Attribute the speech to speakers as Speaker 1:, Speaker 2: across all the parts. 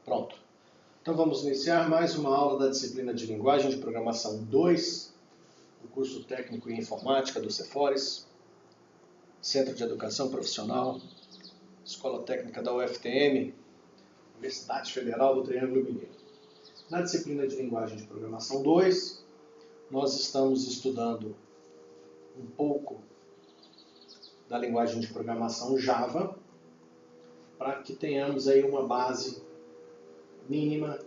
Speaker 1: Pronto. Então vamos iniciar mais uma aula da disciplina de Linguagem de Programação 2, do curso técnico em Informática do Cefores, Centro de Educação Profissional, Escola Técnica da UFTM, Universidade Federal do Triângulo Mineiro. Na disciplina de Linguagem de Programação 2, nós estamos estudando um pouco da linguagem de programação Java, para que tenhamos aí uma base mínima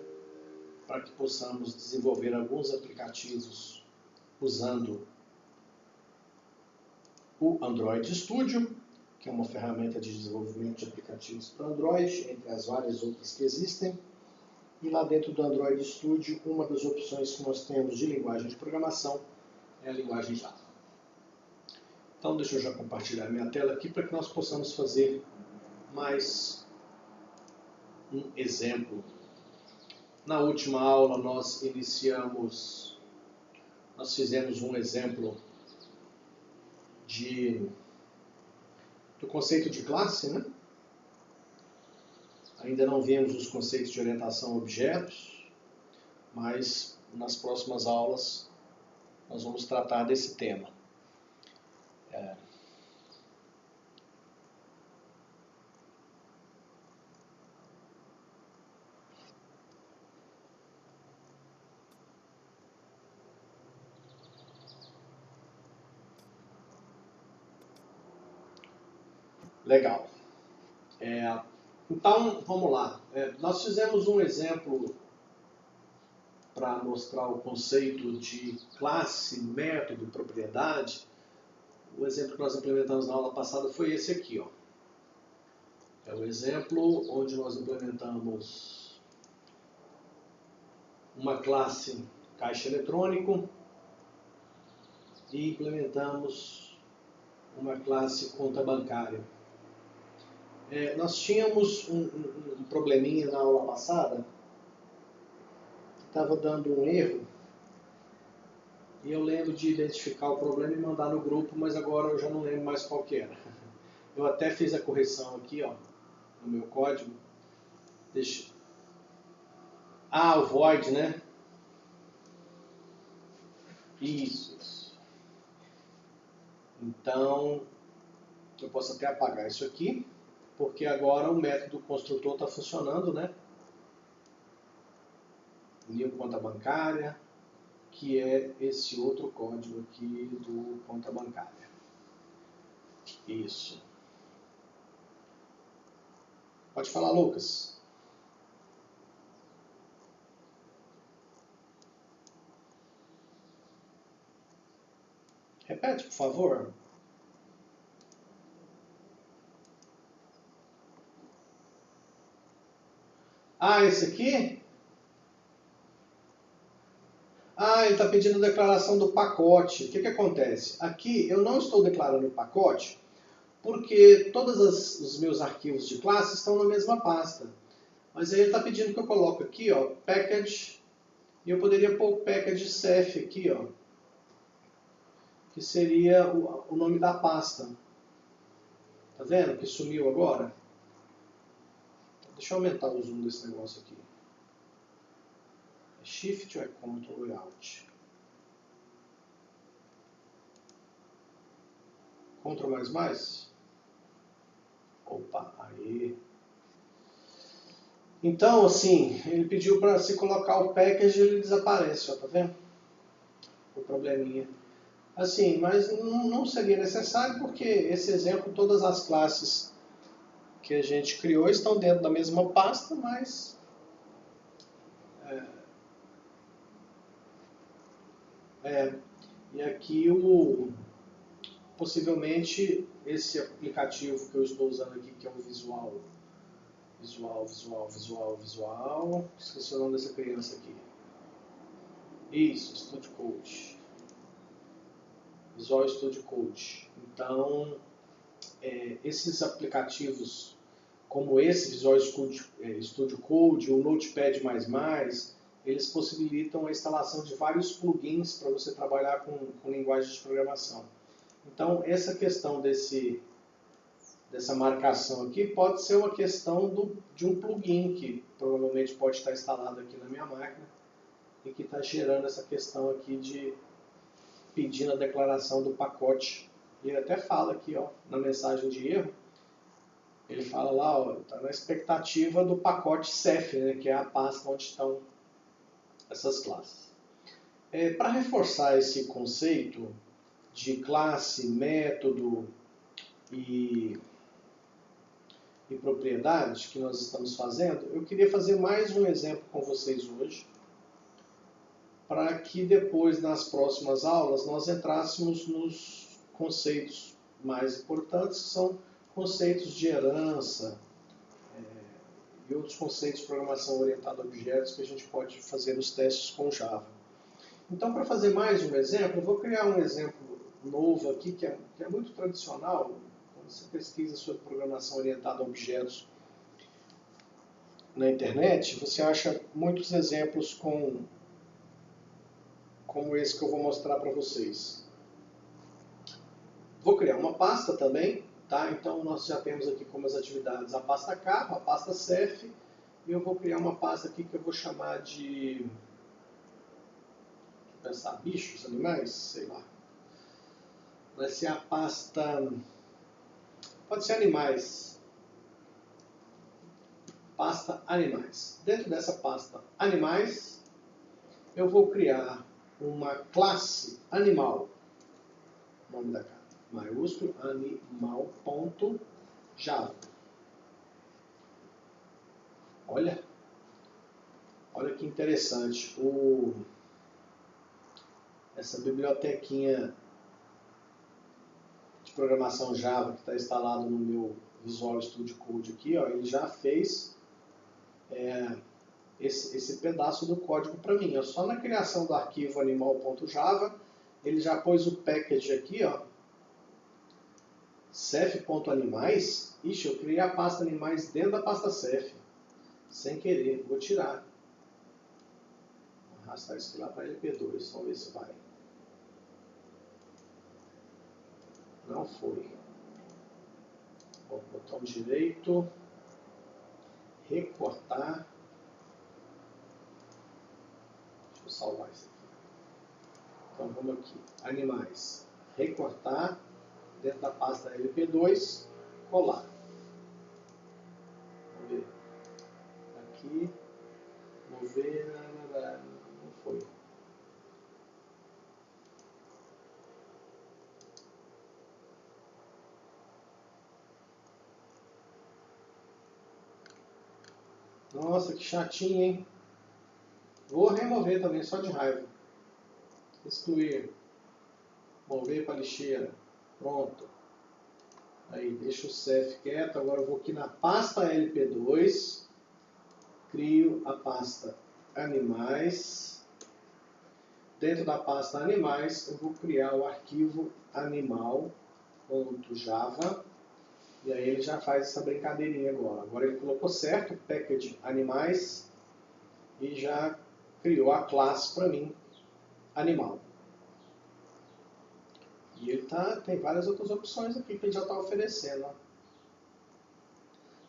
Speaker 1: para que possamos desenvolver alguns aplicativos usando o Android Studio, que é uma ferramenta de desenvolvimento de aplicativos para Android, entre as várias outras que existem. E lá dentro do Android Studio, uma das opções que nós temos de linguagem de programação é a linguagem Java. Então deixa eu já compartilhar minha tela aqui para que nós possamos fazer mais um exemplo. Na última aula nós fizemos um exemplo do conceito de classe, né? Ainda não vimos os conceitos de orientação a objetos, mas nas próximas aulas nós vamos tratar desse tema. Legal. Então, vamos lá. Nós fizemos um exemplo para mostrar o conceito de classe, método, propriedade. O exemplo que nós implementamos na aula passada foi esse aqui, ó. É o exemplo onde nós implementamos uma classe caixa eletrônico e implementamos uma classe conta bancária. Nós tínhamos um probleminha na aula passada, estava dando um erro, e eu lembro de identificar o problema e mandar no grupo, mas agora eu já não lembro mais qual que era. Eu até fiz a correção aqui, ó, no meu código. O void, né? Isso. Então, eu posso até apagar isso aqui, porque agora o método construtor está funcionando, né? New conta bancária, que é esse outro código aqui do conta bancária. Isso. Pode falar, Lucas. Repete, por favor. Esse aqui? Ele está pedindo a declaração do pacote. O que acontece? Aqui eu não estou declarando o pacote porque todos os meus arquivos de classe estão na mesma pasta. Mas aí ele está pedindo que eu coloque aqui, ó, package, e eu poderia pôr o package cef aqui, ó, que seria o nome da pasta. Tá vendo que sumiu agora? Deixa eu aumentar o zoom desse negócio aqui. Shift ou é Ctrl ou Alt? Ctrl++? Opa, aí. Então, assim, ele pediu para se colocar o package e ele desaparece, ó, tá vendo? O probleminha. Assim, mas não seria necessário porque esse exemplo, todas as classes que a gente criou estão dentro da mesma pasta, mas e aqui possivelmente esse aplicativo que eu estou usando aqui, que é o Visual. Esqueci o nome dessa criança aqui. Isso, Studio Code. Visual Studio Code. Então, esses aplicativos como esse Visual Studio Code, o Notepad++, eles possibilitam a instalação de vários plugins para você trabalhar com linguagem de programação. Então, essa questão desse dessa marcação aqui pode ser uma questão de um plugin que provavelmente pode estar instalado aqui na minha máquina e que está gerando essa questão aqui de pedindo a declaração do pacote. E ele até fala aqui, ó, na mensagem de erro, ele fala lá, está na expectativa do pacote Ceph, né, que é a pasta onde estão essas classes. Para reforçar esse conceito de classe, método e propriedade que nós estamos fazendo, eu queria fazer mais um exemplo com vocês hoje, para que depois, nas próximas aulas, nós entrássemos nos conceitos mais importantes, que são conceitos de herança e outros conceitos de programação orientada a objetos que a gente pode fazer os testes com Java. Então, para fazer mais um exemplo, eu vou criar um exemplo novo aqui, que é muito tradicional. Quando você pesquisa sobre programação orientada a objetos na internet, você acha muitos exemplos como esse que eu vou mostrar para vocês. Vou criar uma pasta também, tá? Então nós já temos aqui como as atividades a pasta carro, a pasta Ceph, e eu vou criar uma pasta aqui que eu vou chamar de, pensar, bichos, animais, sei lá. Vai ser a pasta, pode ser animais, pasta animais. Dentro dessa pasta animais, eu vou criar uma classe animal, nome da classe, maiúsculo, animal.java. Olha que interessante, essa bibliotequinha de programação Java que está instalado no meu Visual Studio Code aqui, ó, ele já fez esse pedaço do código para mim. Ó. Só na criação do arquivo animal.java, ele já pôs o package aqui, ó, Ceph.animais. Ixi, eu criei a pasta animais dentro da pasta Ceph, sem querer. Vou tirar. Vou arrastar isso aqui lá para LP2, vamos ver se vai. Não foi. Bom, botão direito, recortar. Deixa eu salvar isso aqui. Então vamos aqui, animais, recortar, dentro da pasta LP2, colar. Vamos ver. Aqui, mover, não foi. Nossa, que chatinho, hein? Vou remover também, só de raiva. Excluir. Mover para lixeira. Pronto. Aí, deixa o Ceph quieto. Agora eu vou aqui na pasta LP2. Crio a pasta animais. Dentro da pasta animais, eu vou criar o arquivo animal.java. E aí ele já faz essa brincadeirinha agora. Agora ele colocou certo, package animais, e já criou a classe para mim, animal. E ele tem várias outras opções aqui que ele já está oferecendo. Ó.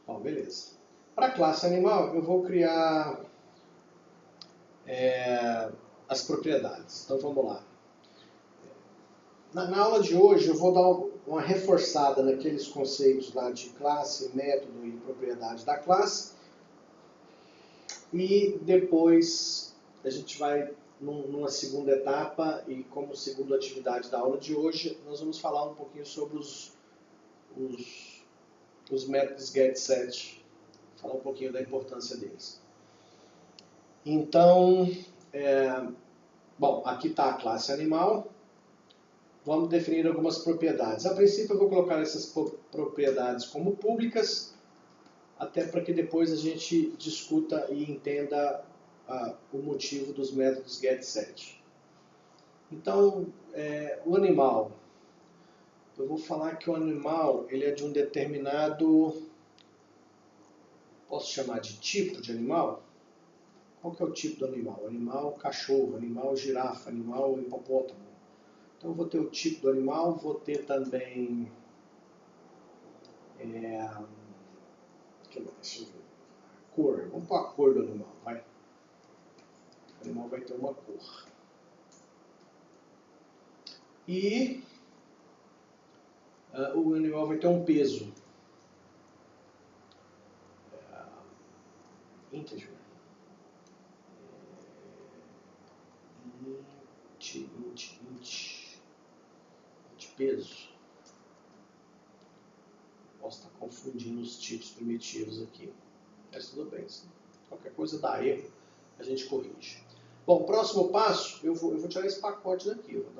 Speaker 1: Bom, beleza. Para a classe animal, eu vou criar as propriedades. Então vamos lá. Na aula de hoje eu vou dar uma reforçada naqueles conceitos lá de classe, método e propriedade da classe. E depois a gente vai numa segunda etapa e como segunda atividade da aula de hoje, nós vamos falar um pouquinho sobre os métodos getSet, falar um pouquinho da importância deles. Então, bom, aqui está a classe animal. Vamos definir algumas propriedades. A princípio eu vou colocar essas propriedades como públicas, até para que depois a gente discuta e entenda o motivo dos métodos getSet. Então, o animal. Eu vou falar que o animal ele é de um determinado, posso chamar de tipo de animal? Qual que é o tipo do animal? Animal cachorro, animal girafa, animal hipopótamo. Então eu vou ter o tipo do animal, vou ter também Deixa eu ver. Cor. Vamos pôr a cor do animal, vai. O animal vai ter uma cor. E o animal vai ter um peso. Integer. Int peso. Posso estar confundindo os tipos primitivos aqui. Mas tudo bem. Qualquer coisa dá erro, a gente corrige. Bom, próximo passo, eu vou tirar esse pacote daqui. Eu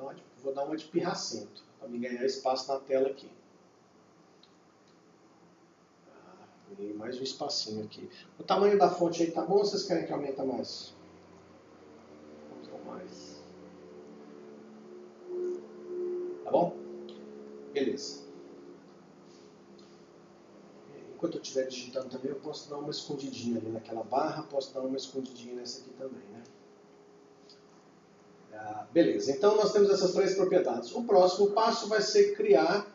Speaker 1: vou dar uma de pirracento, para me ganhar espaço na tela aqui. E mais um espacinho aqui. O tamanho da fonte aí tá bom ou vocês querem que aumente mais? Vamos dar mais. Tá bom? Beleza. Enquanto eu estiver digitando também, eu posso dar uma escondidinha ali naquela barra, posso dar uma escondidinha nessa aqui também, né? Beleza, então nós temos essas três propriedades. O próximo passo vai ser criar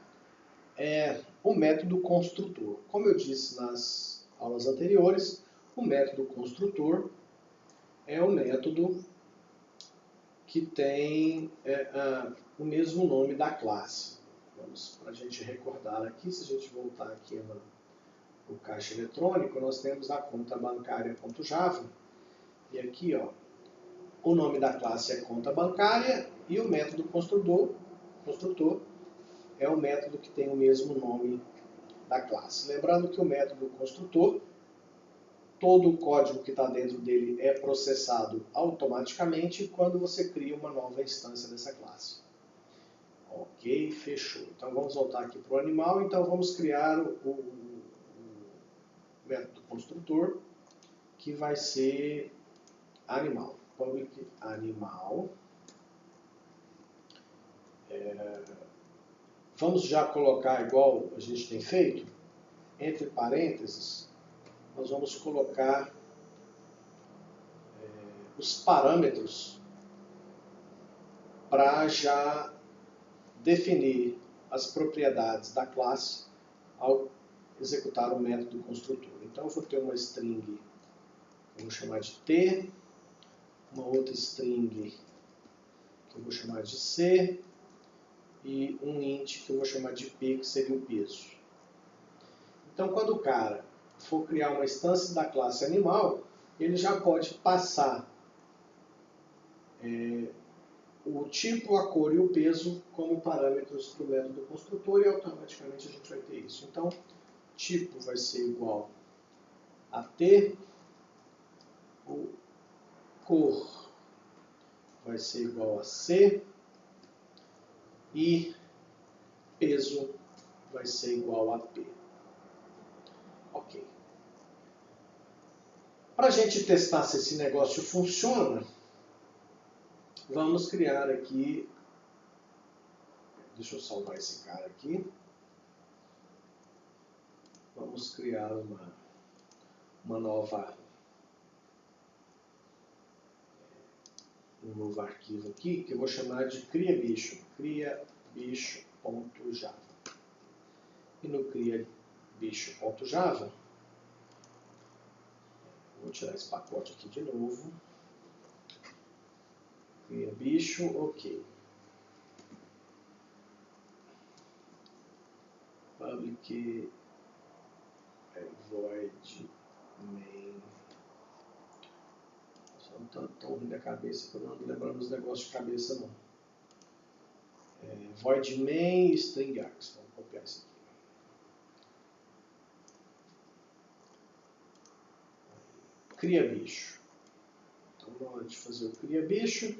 Speaker 1: o método construtor. Como eu disse nas aulas anteriores, o método construtor é o método que tem o mesmo nome da classe. Vamos, para a gente recordar aqui, se a gente voltar aqui no caixa eletrônico, nós temos a conta bancária.java, e aqui, ó, o nome da classe é conta bancária e o método construtor é o método que tem o mesmo nome da classe. Lembrando que o método construtor, todo o código que está dentro dele é processado automaticamente quando você cria uma nova instância dessa classe. Ok, fechou. Então vamos voltar aqui para o animal. Então vamos criar o método construtor, que vai ser animal. Public animal. Vamos já colocar igual a gente tem feito, entre parênteses, nós vamos colocar os parâmetros para já definir as propriedades da classe ao executar o método construtor. Então eu vou ter uma string, vou chamar de T, uma outra string que eu vou chamar de C, e um int que eu vou chamar de P, que seria o peso. Então, quando o cara for criar uma instância da classe animal, ele já pode passar o tipo, a cor e o peso como parâmetros para o método construtor e automaticamente a gente vai ter isso. Então, tipo vai ser igual a T, o cor vai ser igual a C, e peso vai ser igual a P. Ok. Para a gente testar se esse negócio funciona, vamos criar aqui, deixa eu salvar esse cara aqui, vamos criar um novo arquivo aqui, que eu vou chamar de criabicho, criabicho.java. E no criabicho.java, vou tirar esse pacote aqui de novo, criabicho, ok. Public void main. Só não está tão ruim da cabeça, porque eu não ando lembrando os negócios de cabeça não. Void main string args. Vamos copiar isso aqui. Cria bicho. Então, na hora de fazer o cria bicho.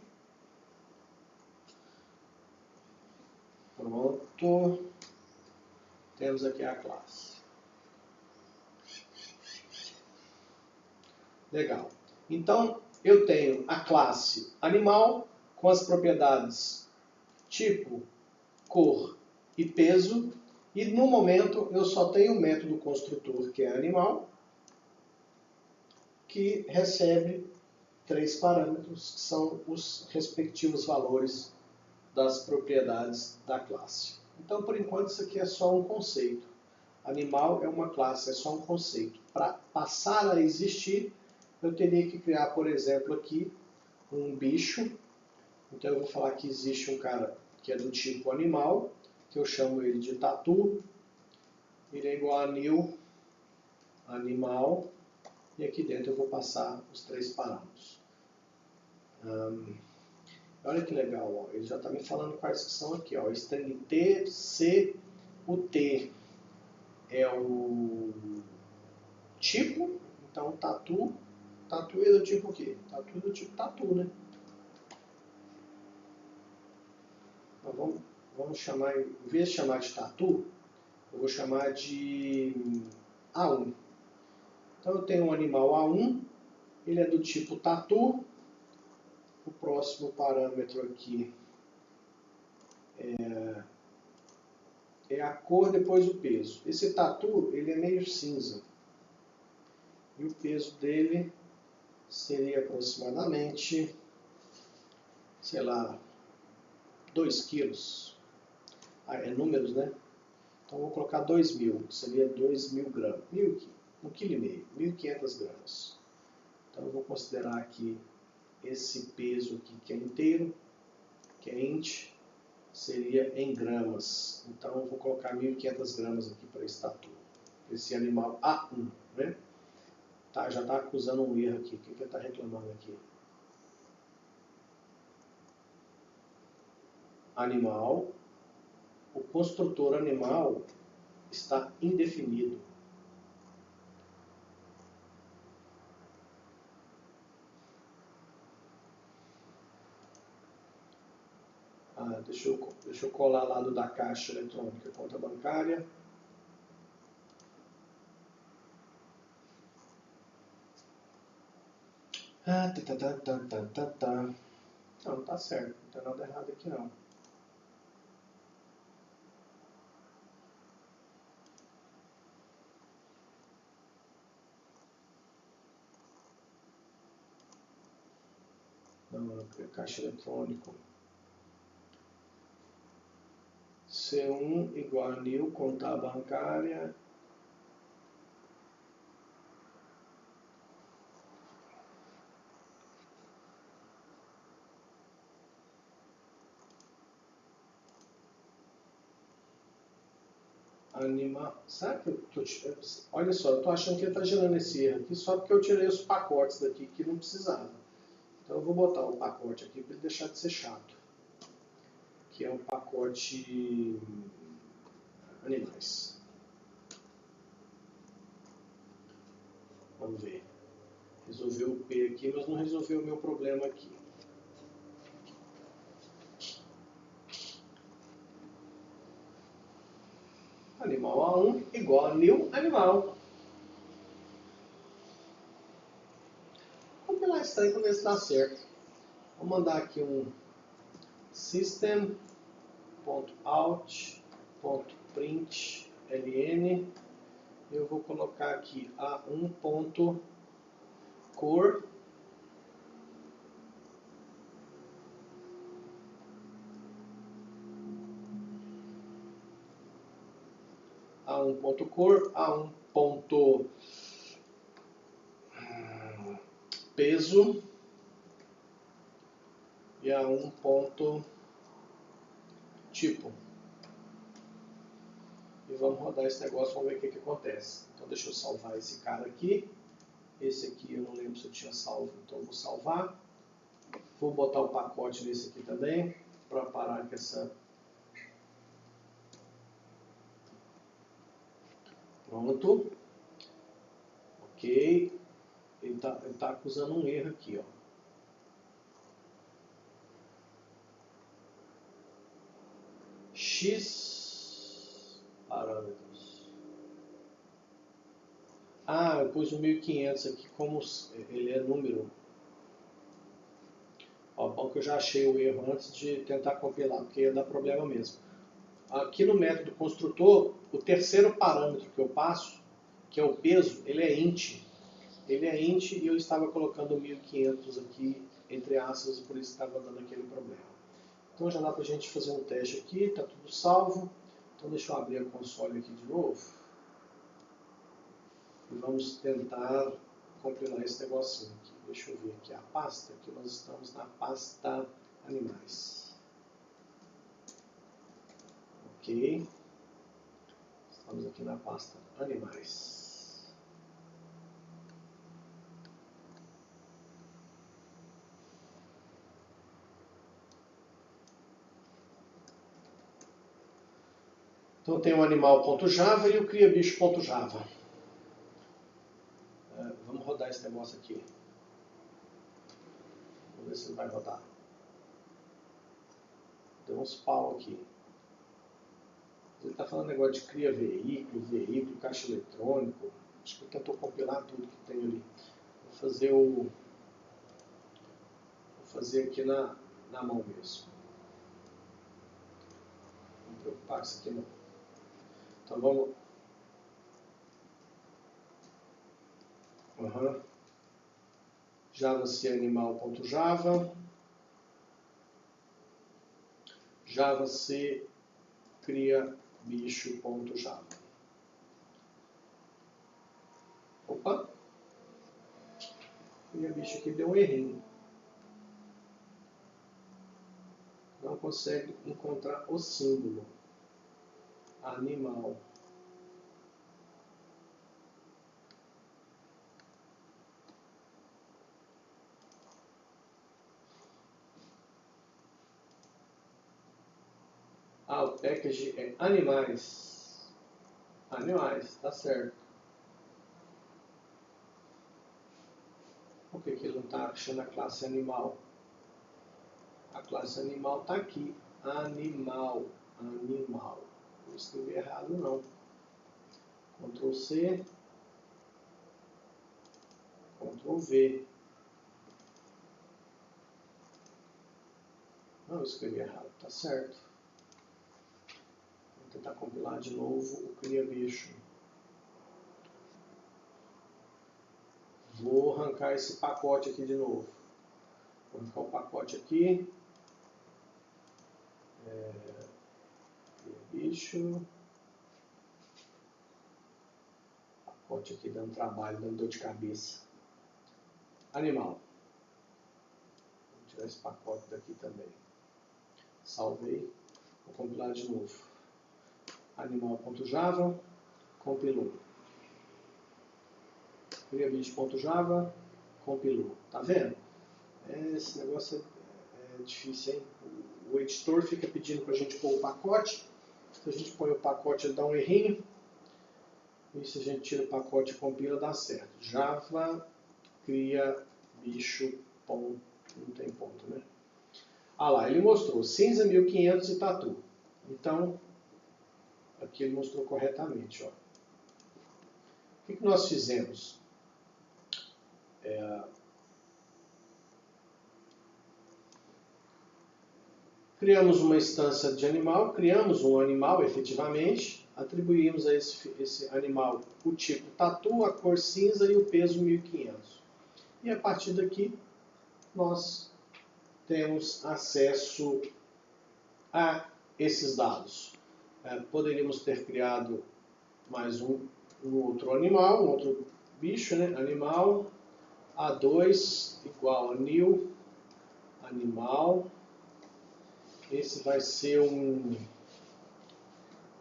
Speaker 1: Pronto. Temos aqui a classe. Legal. Então, eu tenho a classe animal com as propriedades tipo, cor e peso. E no momento eu só tenho o método construtor, que é animal, que recebe 3 parâmetros, que são os respectivos valores das propriedades da classe. Então, por enquanto, isso aqui é só um conceito. Animal é uma classe, é só um conceito. Para passar a existir, eu teria que criar, por exemplo, aqui um bicho. Então eu vou falar que existe um cara que é do tipo animal, que eu chamo ele de tatu. Ele é igual a new animal. E aqui dentro eu vou passar os 3 parâmetros. Olha que legal, ó. Ele já está me falando quais que são aqui. Ó. String T, C, o T é o tipo. Então tatu é do tipo o quê? Tatu é do tipo tatu, né? Então vamos chamar, em vez de chamar de tatu, eu vou chamar de A1. Então eu tenho um animal A1, ele é do tipo tatu. O próximo parâmetro aqui é a cor, depois o peso. Esse tatu, ele é meio cinza. E o peso dele seria aproximadamente, sei lá, 2 quilos. É números, né? Então vou colocar 2.000, que seria 2.000 gramas. 1,5 kg, 1.500 gramas. Então eu vou considerar aqui esse peso aqui que é inteiro, que é int, seria em gramas. Então eu vou colocar 1.500 gramas aqui para esse tatu. Esse animal A1, né? Tá, já está acusando um erro aqui. O que ele está reclamando aqui? Animal. O construtor animal está indefinido. Deixa eu colar lá do da Caixa Eletrônica, conta bancária. Não tá certo, não tem nada errado aqui não. Não, Caixa Eletrônico. C1 igual a new, conta bancária. Sabe que olha só, eu estou achando que ele está gerando esse erro aqui só porque eu tirei os pacotes daqui que não precisava. Então eu vou botar o pacote aqui para ele deixar de ser chato. Que é o pacote animais. Vamos ver. Resolveu o P aqui, mas não resolveu o meu problema aqui. Animal A1 igual a new animal. Vamos compilar isso aí para ver se dá certo. Vou mandar aqui um system.out.println. Eu vou colocar aqui A1.cor. A1.cor, A1.peso e A1.tipo. E vamos rodar esse negócio, vamos ver o que acontece. Então deixa eu salvar esse cara aqui. Esse aqui eu não lembro se eu tinha salvo, então eu vou salvar. Vou botar o pacote nesse aqui também, para parar com essa... Pronto. Ok. Ele tá acusando um erro aqui, ó. X parâmetros. Eu pus o 1500 aqui como ele é número. Ó, bom que eu já achei o erro antes de tentar compilar, porque ia dar problema mesmo. Aqui no método construtor, o terceiro parâmetro que eu passo, que é o peso, ele é int. Ele é int e eu estava colocando 1500 aqui, entre aspas, e por isso estava dando aquele problema. Então já dá para a gente fazer um teste aqui, está tudo salvo. Então deixa eu abrir a console aqui de novo. E vamos tentar compilar esse negocinho aqui. Deixa eu ver aqui a pasta, que nós estamos na pasta animais. Ok. Estamos aqui na pasta animais. Então tem o animal.java e o criabicho.java. Vamos rodar esse negócio aqui. Vamos ver se ele vai rodar. Deu uns pau aqui. Ele está falando negócio de cria veículo, caixa eletrônico. Acho que ele tentou compilar tudo que tem ali. Vou fazer aqui na mão mesmo. Não me preocupar com isso aqui não. Então vamos. Java-C animal.java. Java-C cria bicho.java. Opa! Cria bicho aqui deu um errinho. Não consegue encontrar o símbolo. Animal. O package é animais. Animais, tá certo. Por que ele não está achando a classe animal? A classe animal está aqui. Animal. Não escrevi errado não. Ctrl C. Ctrl V. Não, eu escrevi errado, tá certo. Vou tentar compilar de novo o cria bicho. Vou arrancar esse pacote aqui de novo. Vou arrancar o pacote aqui. Cria bicho. Pacote aqui dando trabalho, dando dor de cabeça. Animal. Vou tirar esse pacote daqui também. Salvei. Vou compilar de novo. Animal.java. Compilou. Criabicho.java. Compilou. Tá vendo? Esse negócio é difícil, hein? O editor fica pedindo para a gente pôr o pacote. Se a gente põe o pacote, ele dá um errinho. E se a gente tira o pacote e compila, dá certo. Java cria bicho. Não tem ponto, né? Lá, ele mostrou cinza 1500 e tatu. Então, aqui ele mostrou corretamente. Ó. O que nós fizemos? Criamos uma instância de animal, criamos um animal efetivamente, atribuímos a esse animal o tipo tatu, a cor cinza e o peso 1500. E a partir daqui nós temos acesso a esses dados. Poderíamos ter criado mais um outro animal, um outro bicho, né? Animal, A2 igual a new, animal. Esse vai ser um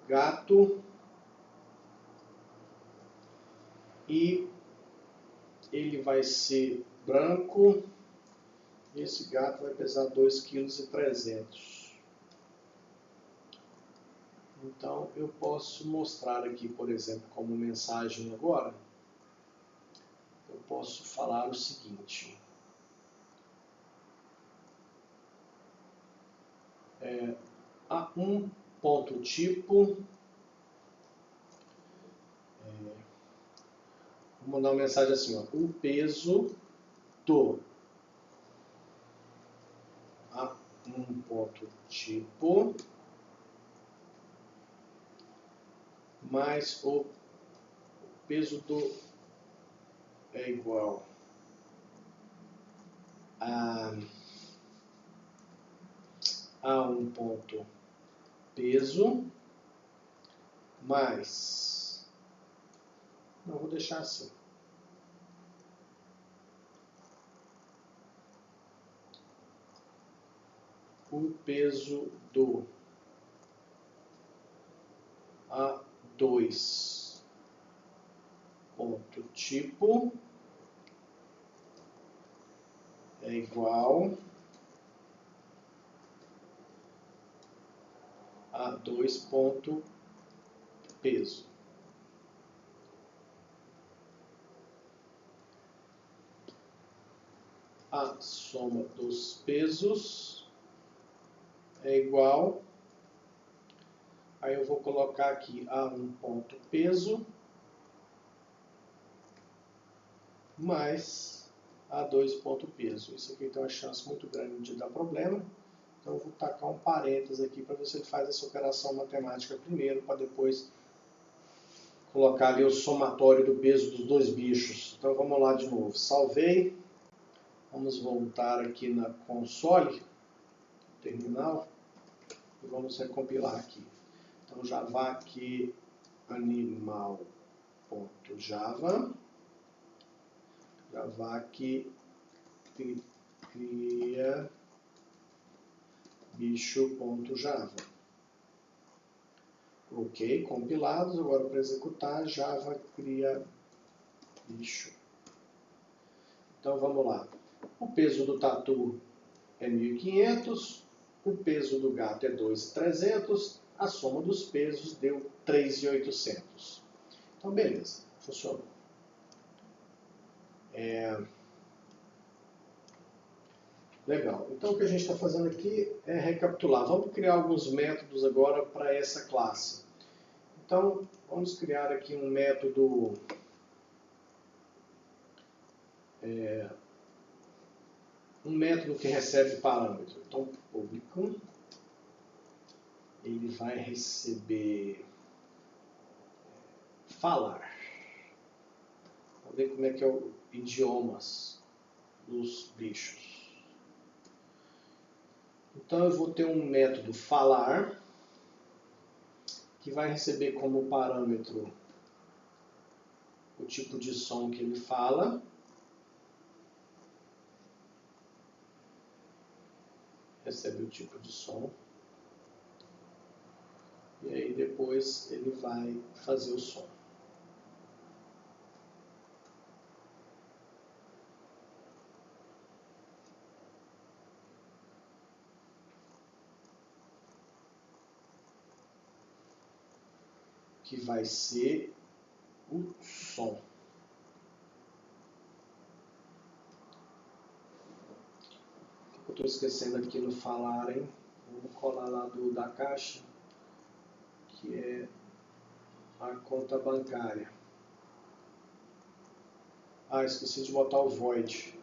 Speaker 1: gato e ele vai ser branco. Esse gato vai pesar 2,3 kg. Então eu posso mostrar aqui, por exemplo, como mensagem agora. Eu posso falar o seguinte. A um ponto tipo. Vou mandar uma mensagem assim, ó, o peso do a um ponto tipo mais o peso do é igual a um ponto peso mais Não, vou deixar assim. O peso do A2 ponto tipo é igual a 2 ponto peso. A soma dos pesos é igual, aí eu vou colocar aqui A1 ponto peso mais A2 ponto peso. Isso aqui tem uma chance muito grande de dar problema, então eu vou tacar um parênteses aqui para ver se ele faz essa operação matemática primeiro, para depois colocar ali o somatório do peso dos dois bichos. Então vamos lá de novo, salvei, vamos voltar aqui na console, terminal, e vamos recompilar aqui. Então javac animal.java, javac cria bicho.java. Ok, compilados, agora para executar, java cria bicho. Então vamos lá. O peso do tatu é 1.500, o peso do gato é 2.300, a soma dos pesos deu 3.800. Então beleza, funcionou. Legal. Então o que a gente está fazendo aqui é recapitular. Vamos criar alguns métodos agora para essa classe. Então vamos criar aqui um método que recebe parâmetro. Então público, ele vai receber falar. Vamos ver como é que é o idiomas dos bichos. Então eu vou ter um método falar, que vai receber como parâmetro o tipo de som que ele fala. Recebe o tipo de som. E aí depois ele vai fazer o som. Que vai ser o som. Eu estou esquecendo aqui no falar, hein? Vamos colar lá da caixa, que é a conta bancária. Ah, esqueci de botar o void,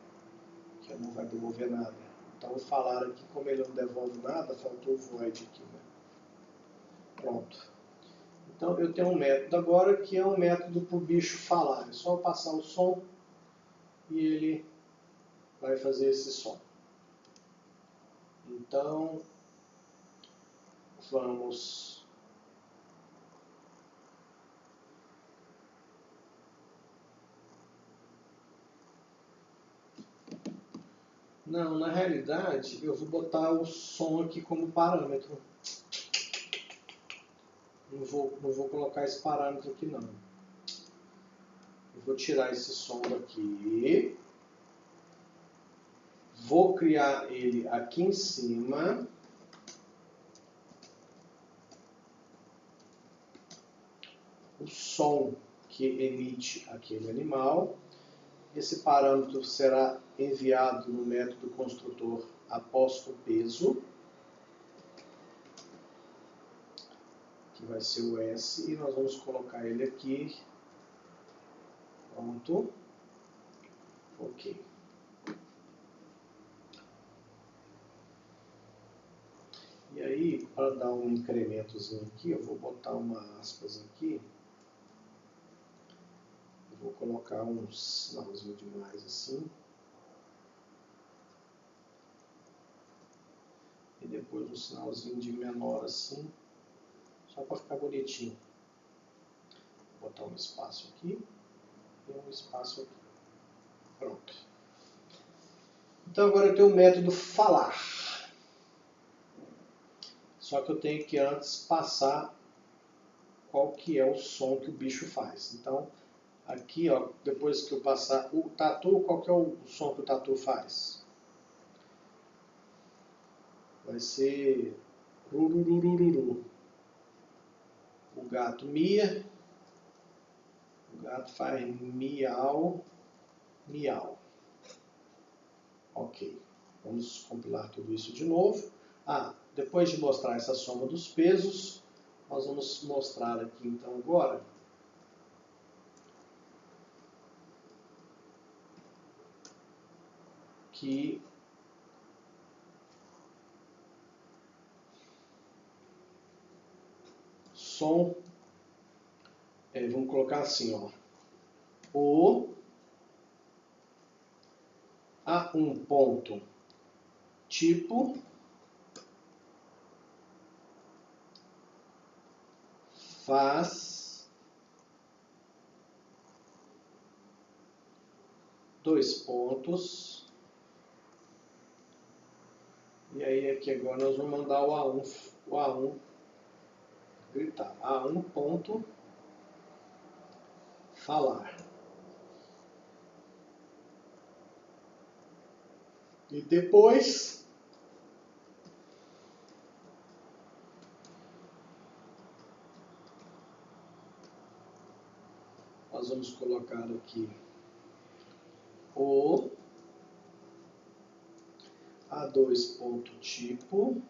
Speaker 1: que não vai devolver nada. Então o falar aqui, como ele não devolve nada, faltou o void aqui, né? Pronto. Então eu tenho um método agora que é um método para o bicho falar. É só eu passar o som e ele vai fazer esse som. Então vamos não, na realidade eu vou botar o som aqui como parâmetro. Não vou colocar esse parâmetro aqui não. Eu vou tirar esse som daqui. Vou criar ele aqui em cima. O som que emite aquele animal. Esse parâmetro será enviado no método construtor após o peso, que vai ser o S, e nós vamos colocar ele aqui. Pronto. Ok. E aí, para dar um incrementozinho aqui, eu vou botar uma aspas aqui. Eu vou colocar um sinalzinho de mais assim. E depois um sinalzinho de menor assim. Só para ficar bonitinho. Vou botar um espaço aqui. e um espaço aqui. Pronto. Então agora eu tenho o método falar. Só que eu tenho que antes passar qual que é o som que o bicho faz. Então, aqui, ó, depois que eu passar o tatu, qual que é o som que o tatu faz? Vai ser rururururu. O gato mia, o gato faz miau, miau. Ok, vamos compilar tudo isso de novo. Depois de mostrar essa soma dos pesos, nós vamos mostrar aqui então agora que som, vamos colocar assim, ó, a um ponto tipo faz dois pontos, e aí aqui agora nós vamos mandar o A1 gritar, A1 ponto falar. E depois nós vamos colocar aqui o A2 ponto tipo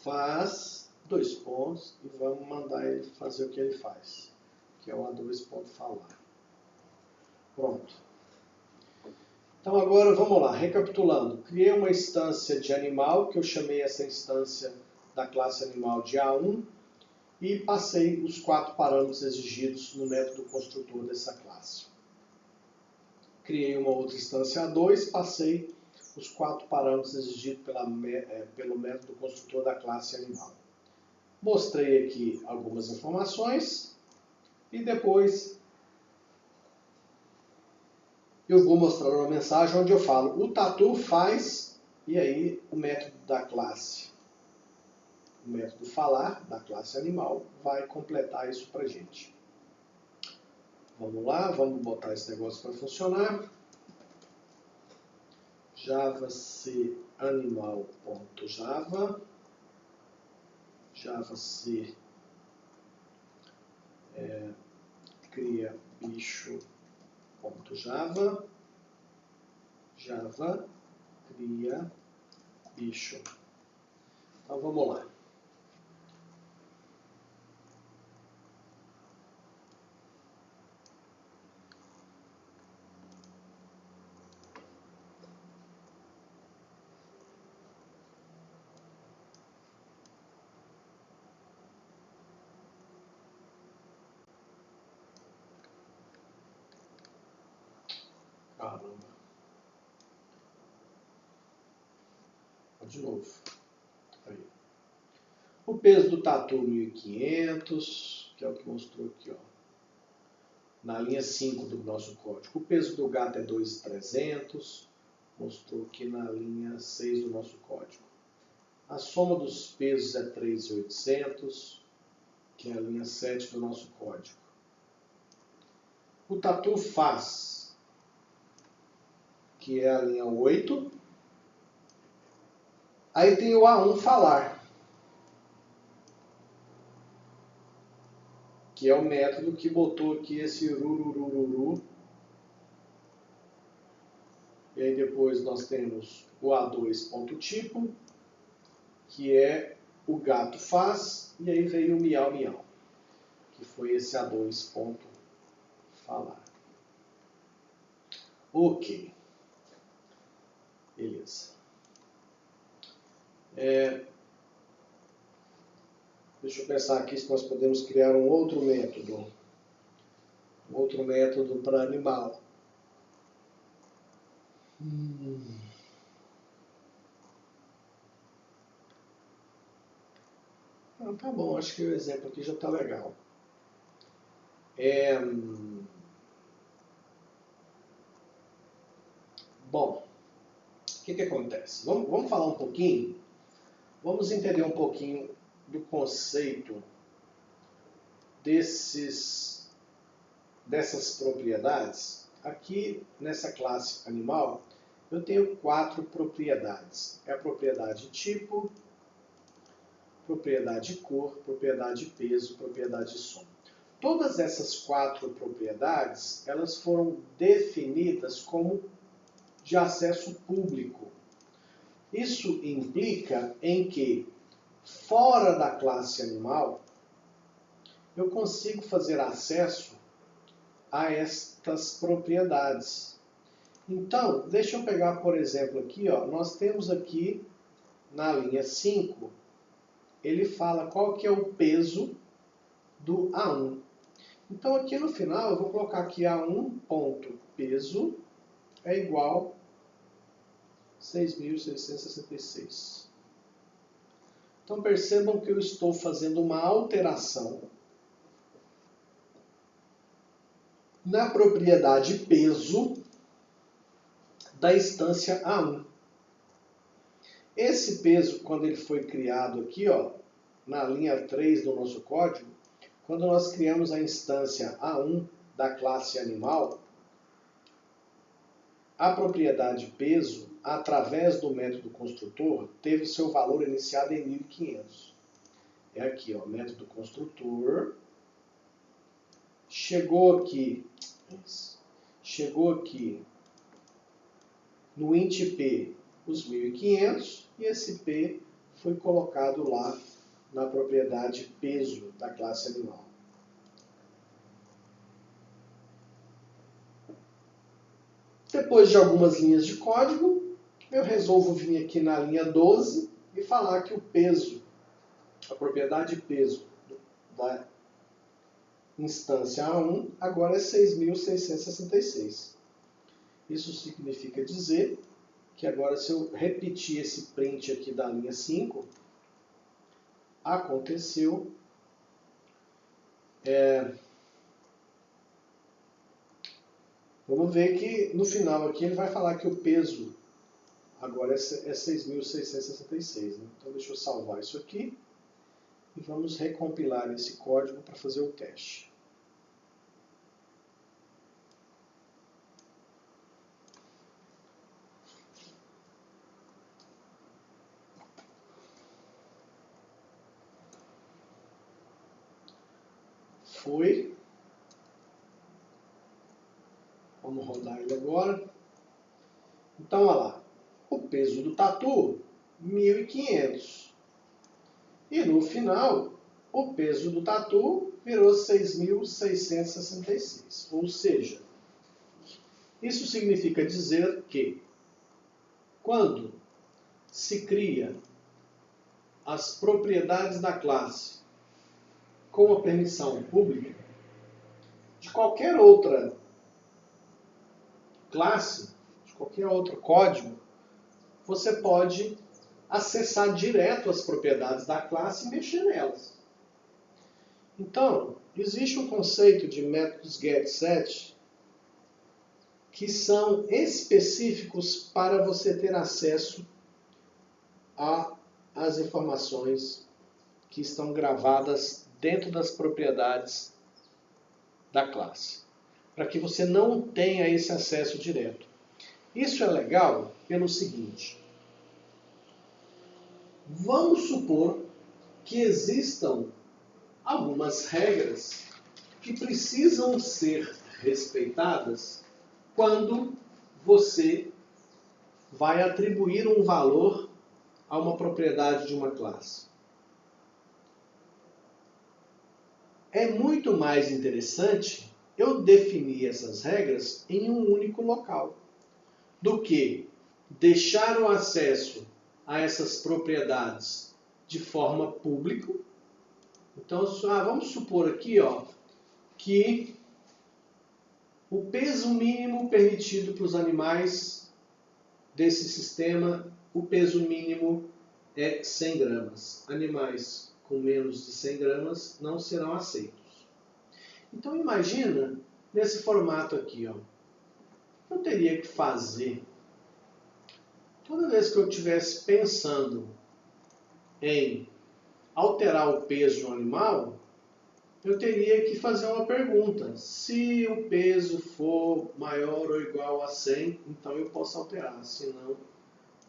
Speaker 1: faz dois pontos e vamos mandar ele fazer o que ele faz, que é o A2 ponto falar. Pronto. Então agora vamos lá, recapitulando. Criei uma instância de animal, que eu chamei essa instância da classe animal de A1, e passei os 4 parâmetros exigidos no método construtor dessa classe. Criei uma outra instância A2, passei os 4 parâmetros exigidos pelo método construtor da classe animal. Mostrei aqui algumas informações e depois eu vou mostrar uma mensagem onde eu falo o tatu faz, e aí o método da classe, o método falar da classe animal vai completar isso para a gente. Vamos lá, vamos botar esse negócio para funcionar. Javac animal.java, Javac cria bicho.java, Java cria bicho. Então vamos lá. Caramba. De novo. Aí. O peso do tatu 1500, que é o que mostrou aqui, ó, na linha 5 do nosso código. O peso do gato é 2.300, mostrou aqui na linha 6 do nosso código. A soma dos pesos é 3.800, que é a linha 7 do nosso código. O tatu faz, que é a linha 8. Aí tem o A1 falar, que é o método que botou aqui esse rururururu. E aí depois nós temos o A2 ponto tipo, que é o gato faz, e aí veio o miau miau, que foi esse A2 ponto falar. Ok. Beleza. Deixa eu pensar aqui se nós podemos criar um outro método. Um outro método para animal. Tá bom, acho que o exemplo aqui já está legal. Bom, o que acontece? Vamos falar um pouquinho, vamos entender um pouquinho do conceito dessas propriedades. Aqui nessa classe animal eu tenho 4 propriedades. É a propriedade tipo, propriedade cor, propriedade peso, propriedade som. Todas essas 4 propriedades, elas foram definidas como de acesso público. Isso implica em que, fora da classe animal, eu consigo fazer acesso a estas propriedades. Então, deixa eu pegar, por exemplo, aqui, ó, nós temos aqui, na linha 5, ele fala qual que é o peso do A1. Então, aqui no final, eu vou colocar aqui A1 ponto peso é igual a 6.666. Então, percebam que eu estou fazendo uma alteração na propriedade peso da instância A1. Esse peso, quando ele foi criado aqui, ó, na linha 3 do nosso código, quando nós criamos a instância A1 da classe animal, a propriedade peso, através do método construtor, teve seu valor iniciado em 1.500. É aqui, ó, método construtor. Chegou aqui no int p os 1.500 e esse p foi colocado lá na propriedade peso da classe animal. Depois de algumas linhas de código, eu resolvo vir aqui na linha 12 e falar que o peso, a propriedade peso da instância A1 agora é 6.666. Isso significa dizer que agora, se eu repetir esse print aqui da linha 5, aconteceu vamos ver que no final aqui ele vai falar que o peso agora é 6.666. Né? Então deixa eu salvar isso aqui e vamos recompilar esse código para fazer o teste. Foi. Vamos rodar ele agora. Então, olha lá. O peso do tatu, 1.500. E no final, o peso do tatu virou 6.666. Ou seja, isso significa dizer que, quando se cria as propriedades da classe com a permissão pública, de qualquer outra classe, de qualquer outro código, você pode acessar direto as propriedades da classe e mexer nelas. Então, existe um conceito de métodos getSet que são específicos para você ter acesso às informações que estão gravadas dentro das propriedades da classe, para que você não tenha esse acesso direto. Isso é legal pelo seguinte: vamos supor que existam algumas regras que precisam ser respeitadas quando você vai atribuir um valor a uma propriedade de uma classe. É muito mais interessante eu definir essas regras em um único local, do que deixar o acesso a essas propriedades de forma pública. Então, vamos supor aqui, ó, que o peso mínimo permitido para os animais desse sistema, o peso mínimo é 100 gramas. Animais com menos de 100 gramas não serão aceitos. Então imagina nesse formato aqui, ó. Eu teria que fazer toda vez que eu estivesse pensando em alterar o peso de um animal, eu teria que fazer uma pergunta. Se o peso for maior ou igual a 100, então eu posso alterar, senão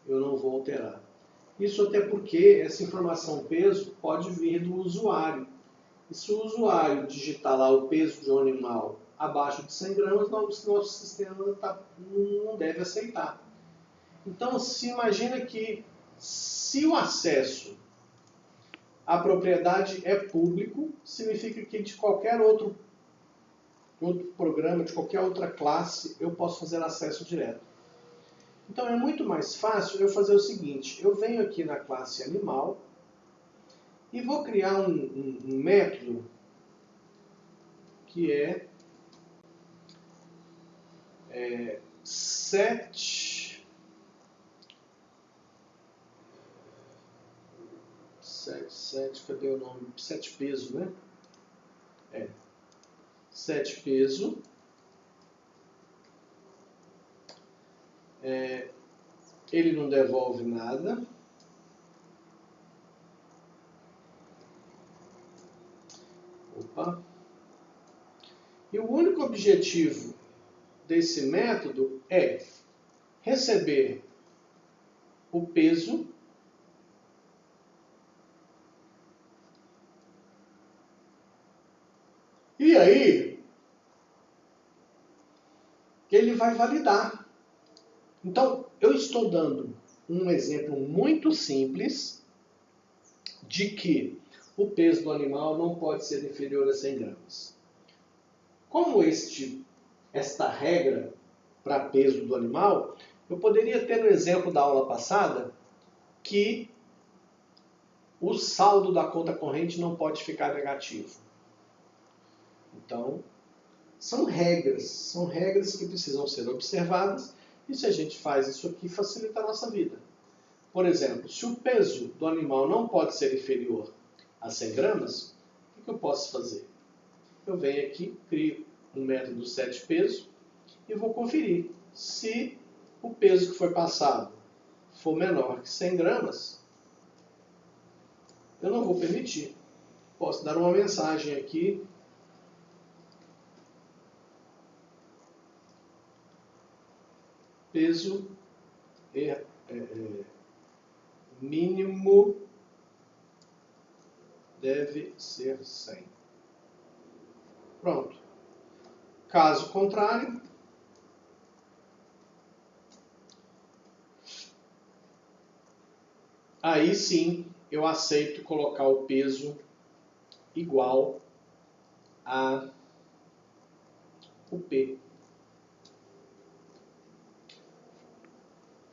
Speaker 1: eu não vou alterar. Isso até porque essa informação peso pode vir do usuário. E se o usuário digitar lá o peso de um animal abaixo de 100 gramas, nosso sistema não deve aceitar. Então, se imagina que se o acesso à propriedade é público, significa que de qualquer outro programa, de qualquer outra classe, eu posso fazer acesso direto. Então, é muito mais fácil eu fazer o seguinte. Eu venho aqui na classe animal e vou criar um método que é set cadê o nome? Set peso, né? Set peso. Ele não devolve nada. Opa. E o único objetivo desse método é receber o peso e aí ele vai validar. Então, eu estou dando um exemplo muito simples de que o peso do animal não pode ser inferior a 100 gramas. Como esta regra para peso do animal, eu poderia ter no exemplo da aula passada que o saldo da conta corrente não pode ficar negativo. Então, são regras que precisam ser observadas, e se a gente faz isso aqui, facilita a nossa vida. Por exemplo, se o peso do animal não pode ser inferior a 100 gramas, o que eu posso fazer? Eu venho aqui, crio um método set peso e vou conferir. Se o peso que foi passado for menor que 100 gramas, eu não vou permitir. Posso dar uma mensagem aqui. Peso mínimo deve ser 100. Pronto. Caso contrário, aí sim eu aceito colocar o peso igual a o P.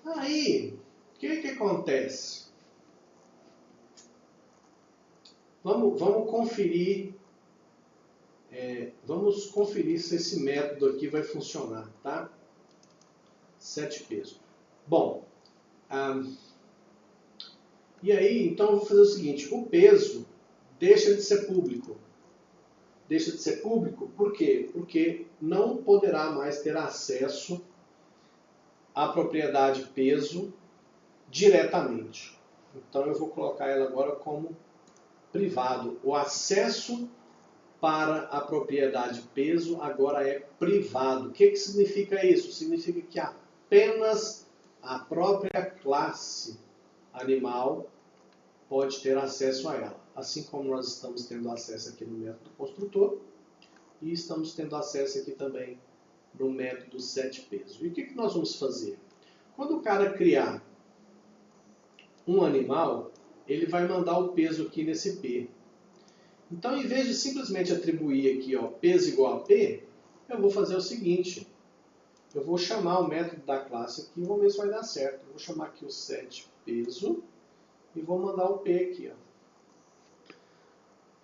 Speaker 1: Aí, o que acontece? Vamos conferir. Vamos conferir se esse método aqui vai funcionar, tá? Set peso. Bom, e aí, então eu vou fazer o seguinte. O peso deixa de ser público. Deixa de ser público por quê? Porque não poderá mais ter acesso à propriedade peso diretamente. Então eu vou colocar ela agora como privado. O acesso para a propriedade peso agora é privado. O que significa isso? Significa que apenas a própria classe animal pode ter acesso a ela. Assim como nós estamos tendo acesso aqui no método construtor e estamos tendo acesso aqui também no método set peso. E o que nós vamos fazer? Quando o cara criar um animal, ele vai mandar o peso aqui nesse P. Então, em vez de simplesmente atribuir aqui peso igual a P, eu vou fazer o seguinte. Eu vou chamar o método da classe aqui e vou ver se vai dar certo. Eu vou chamar aqui o set peso e vou mandar o P aqui.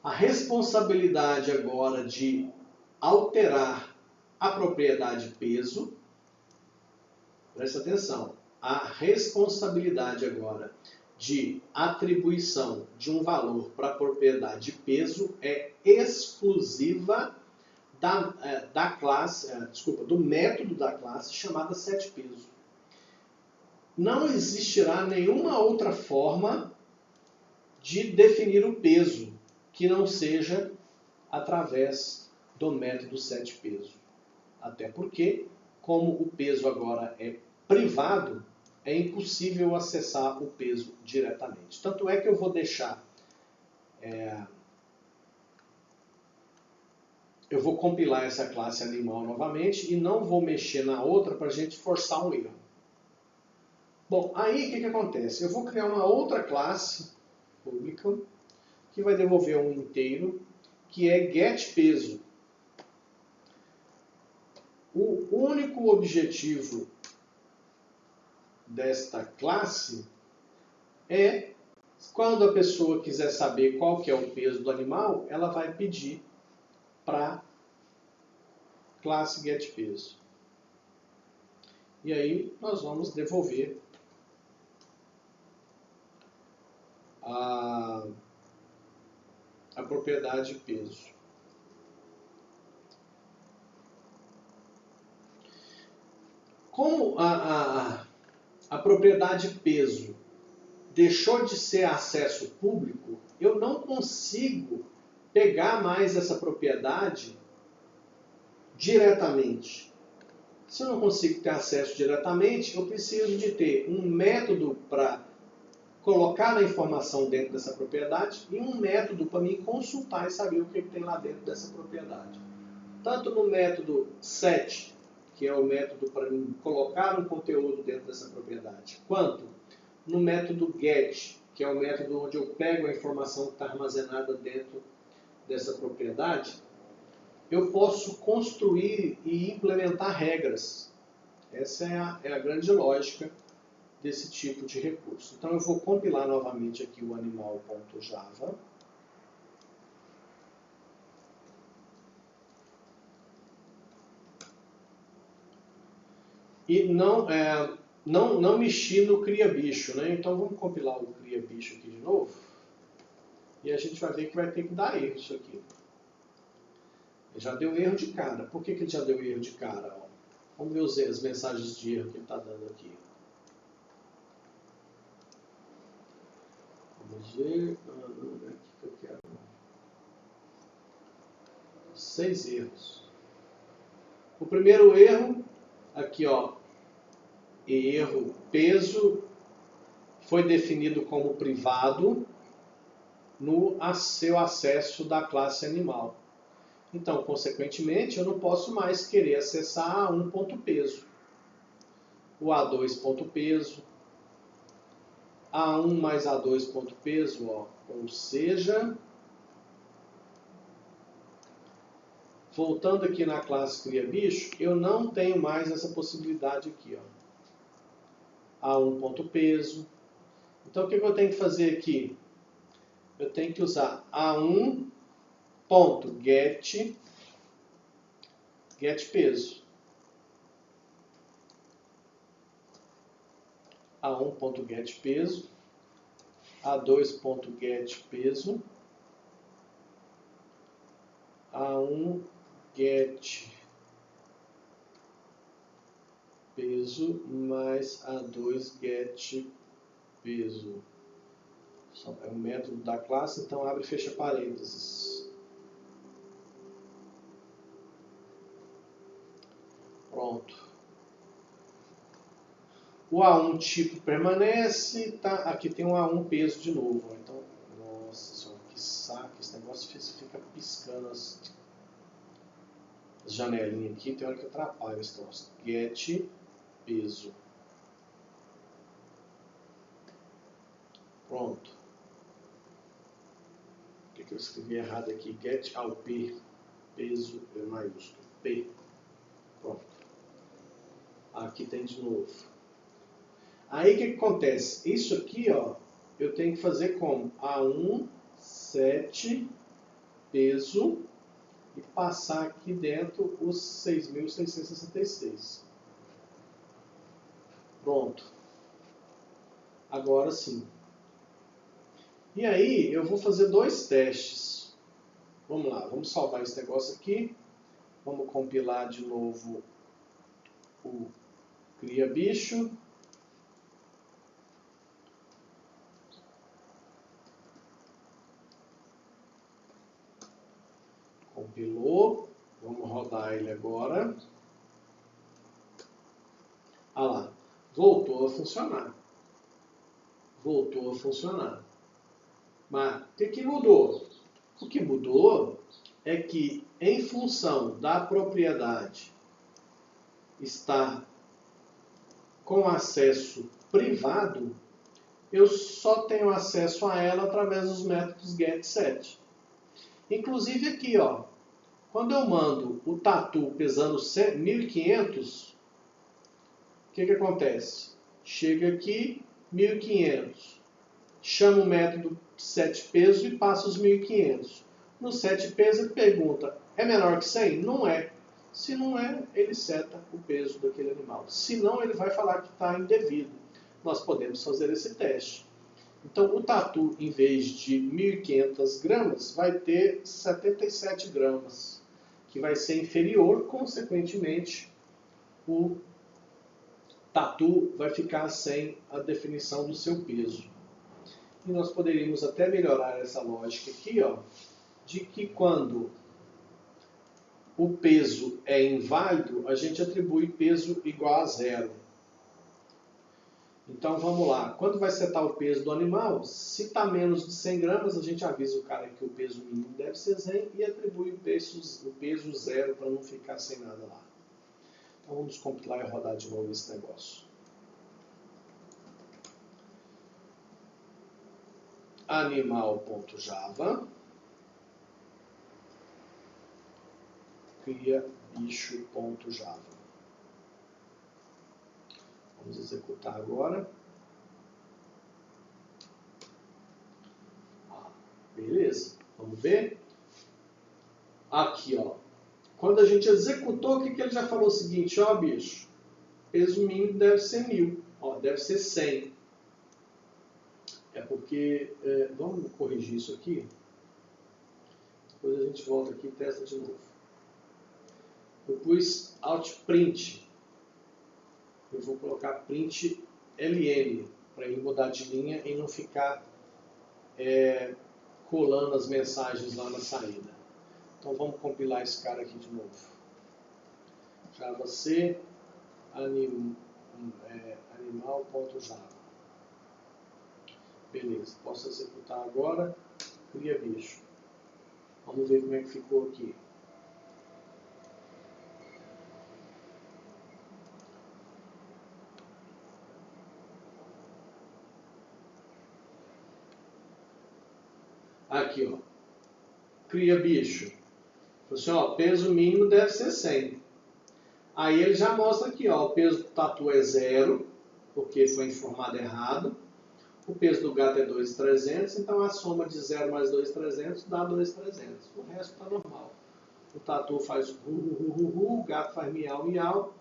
Speaker 1: A responsabilidade agora de alterar a propriedade peso, presta atenção, a responsabilidade agora de atribuição de um valor para a propriedade peso é exclusiva do método da classe chamada setPeso. Não existirá nenhuma outra forma de definir o peso que não seja através do método setPeso. Até porque, como o peso agora é privado, é impossível acessar o peso diretamente. Tanto é que eu vou deixar... eu vou compilar essa classe animal novamente e não vou mexer na outra para a gente forçar um erro. Bom, aí o que acontece? Eu vou criar uma outra classe pública que vai devolver um inteiro, que é getPeso. O único objetivo desta classe é, quando a pessoa quiser saber qual que é o peso do animal, ela vai pedir para a classe getPeso. E aí nós vamos devolver a propriedade peso. Como a propriedade peso deixou de ser acesso público, eu não consigo pegar mais essa propriedade diretamente. Se eu não consigo ter acesso diretamente, eu preciso de ter um método para colocar a informação dentro dessa propriedade e um método para me consultar e saber o que tem lá dentro dessa propriedade. Tanto no método set, que é o método para colocar um conteúdo dentro dessa propriedade, quanto no método get, que é o método onde eu pego a informação que está armazenada dentro dessa propriedade, eu posso construir e implementar regras. Essa é a grande lógica desse tipo de recurso. Então eu vou compilar novamente aqui o animal.java. E não mexi no cria-bicho, né? Então vamos compilar o cria-bicho aqui de novo. E a gente vai ver que vai ter que dar erro isso aqui. Já deu erro de cara. Por que ele já deu erro de cara? Ó, vamos ver as mensagens de erro que ele está dando aqui. Vamos ver. Aqui que eu quero. 6 erros. O primeiro erro, aqui ó, erro peso foi definido como privado no seu acesso da classe animal. Então, consequentemente, eu não posso mais querer acessar A1.peso, o A2.peso, A1 mais A2.peso, ó, ou seja, voltando aqui na classe cria-bicho, eu não tenho mais essa possibilidade aqui, ó, A1.peso. Então, o que eu tenho que fazer aqui? Eu tenho que usar A1.getPeso. A1.getPeso, A2.getPeso, A1.getPeso mais A2.getPeso. É um método da classe, então abre e fecha parênteses. Pronto. O A1 tipo permanece, tá? Aqui tem um A1 peso de novo. Então, nossa, que saco, esse negócio fica piscando as janelinhas aqui, tem hora que atrapalha esse negócio. Get peso. Pronto. O que eu escrevi errado aqui? Get ao P. Peso é maiúsculo. P. Pronto. Aqui tem de novo. Aí o que acontece? Isso aqui, ó, eu tenho que fazer como? A1, set, peso, e passar aqui dentro os 6.666. Pronto. Agora sim. E aí eu vou fazer 2 testes. Vamos lá, vamos salvar esse negócio aqui. Vamos compilar de novo o cria bicho. Compilou. Vamos rodar ele agora. Ah lá, voltou a funcionar. Voltou a funcionar. Mas o que mudou? O que mudou é que, em função da propriedade estar com acesso privado, eu só tenho acesso a ela através dos métodos getSet. Inclusive aqui, ó, quando eu mando o tatu pesando 1.500, o que acontece? Chega aqui, 1.500. Chama o método setPeso e passa os 1.500. No setPeso ele pergunta, é menor que 100? Não é. Se não é, ele seta o peso daquele animal. Se não, ele vai falar que está indevido. Nós podemos fazer esse teste. Então, o tatu, em vez de 1.500 gramas, vai ter 77 gramas, que vai ser inferior, consequentemente, o tatu vai ficar sem a definição do seu peso. E nós poderíamos até melhorar essa lógica aqui, ó, de que quando o peso é inválido, a gente atribui peso igual a 0. Então vamos lá, quando vai setar o peso do animal, se está menos de 100 gramas, a gente avisa o cara que o peso mínimo deve ser 100 e atribui o peso 0 para não ficar sem nada lá. Então vamos compilar e rodar de novo esse negócio. Animal.java, cria bicho.java. Vamos executar agora. Beleza, vamos ver? Aqui, ó. Quando a gente executou, o que ele já falou? O seguinte, ó, bicho, peso mínimo deve ser 1.000, ó, deve ser 100. É porque, vamos corrigir isso aqui. Depois a gente volta aqui e testa de novo. Eu pus Alt-Print. Eu vou colocar print LN, para ele mudar de linha e não ficar colando as mensagens lá na saída. Então vamos compilar esse cara aqui de novo. Java C, animal.java. Beleza, posso executar agora. Cria bicho. Vamos ver como é que ficou aqui. Aqui, ó. Cria bicho. Assim, ó, peso mínimo deve ser 100. Aí ele já mostra aqui, ó, o peso do tatu é 0, porque foi informado errado. O peso do gato é 2.300, então a soma de 0 mais 2.300 dá 2.300. O resto está normal. O tatu faz o gato faz miau, miau.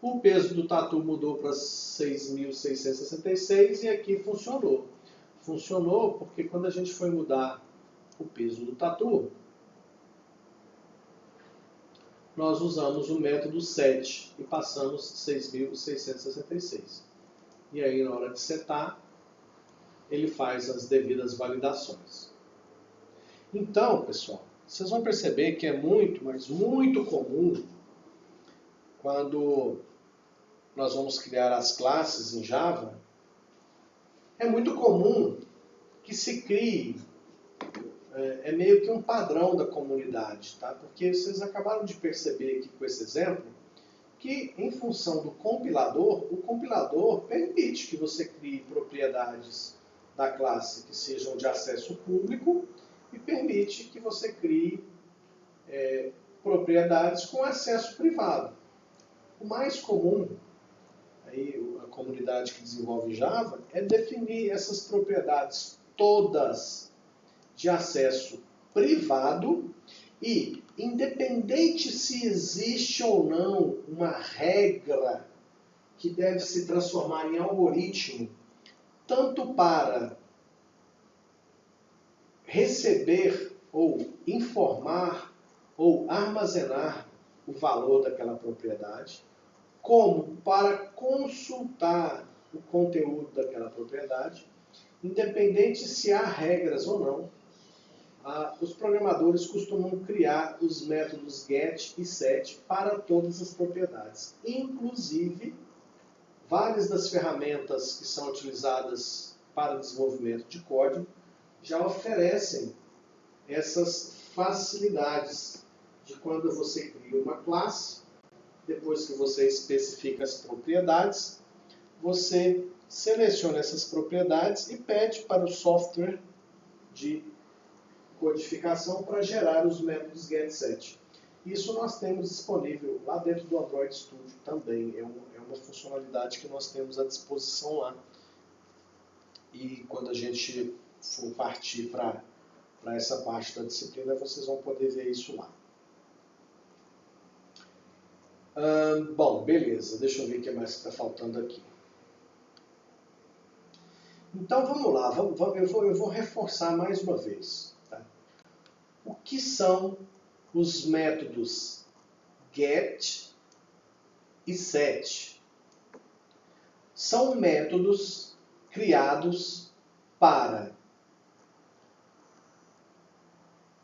Speaker 1: O peso do tatu mudou para 6.666 e aqui funcionou. Funcionou porque quando a gente foi mudar o peso do tatu, nós usamos o método set e passamos 6.666. E aí, na hora de setar, ele faz as devidas validações. Então, pessoal, vocês vão perceber que é muito, mas muito comum quando nós vamos criar as classes em Java, é muito comum que se crie, é meio que um padrão da comunidade, tá? Porque vocês acabaram de perceber aqui com esse exemplo, que em função do compilador, o compilador permite que você crie propriedades da classe que sejam de acesso público e permite que você crie propriedades com acesso privado. O mais comum, aí, a comunidade que desenvolve Java, é definir essas propriedades todas de acesso privado e, independente se existe ou não uma regra que deve se transformar em algoritmo, tanto para receber ou informar ou armazenar o valor daquela propriedade, como para consultar o conteúdo daquela propriedade, independente se há regras ou não. Os programadores costumam criar os métodos get e set para todas as propriedades. Inclusive, várias das ferramentas que são utilizadas para desenvolvimento de código já oferecem essas facilidades de quando você cria uma classe, depois que você especifica as propriedades, você seleciona essas propriedades e pede para o software de codificação para gerar os métodos getSet. Isso nós temos disponível lá dentro do Android Studio também. É uma funcionalidade que nós temos à disposição lá. E quando a gente for partir para essa parte da disciplina, vocês vão poder ver isso lá. Bom, beleza. Deixa eu ver o que mais está faltando aqui. Então vamos lá. Eu vou reforçar mais uma vez. Tá? O que são os métodos get e set? São métodos criados para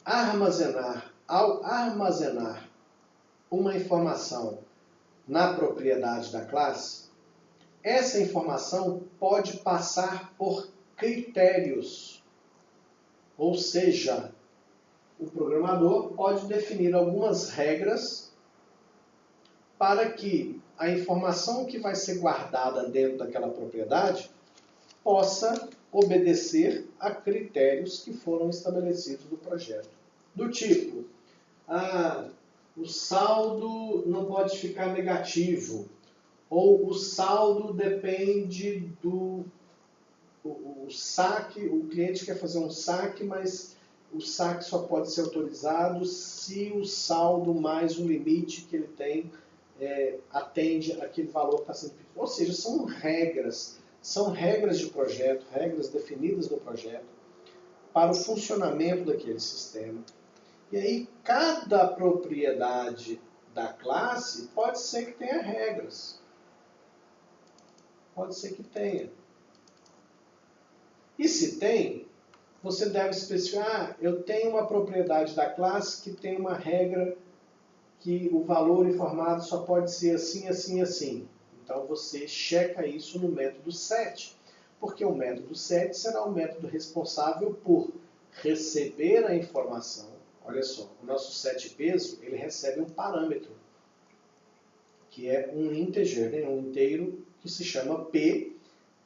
Speaker 1: armazenar, ao armazenar uma informação na propriedade da classe, essa informação pode passar por critérios. Ou seja, o programador pode definir algumas regras para que a informação que vai ser guardada dentro daquela propriedade possa obedecer a critérios que foram estabelecidos no projeto. Do tipo, o saldo não pode ficar negativo, ou o saldo depende do saque, o cliente quer fazer um saque, mas o saque só pode ser autorizado se o saldo mais o limite que ele tem atende aquele valor que está sendo pedido. Ou seja, são regras de projeto, regras definidas no projeto para o funcionamento daquele sistema. E aí, cada propriedade da classe pode ser que tenha regras. Pode ser que tenha. E se tem, você deve especificar, eu tenho uma propriedade da classe que tem uma regra que o valor informado só pode ser assim, assim, assim. Então você checa isso no método set, porque o método set será o método responsável por receber a informação. Olha só, o nosso set peso, ele recebe um parâmetro, que é um integer, né? Um inteiro que se chama P.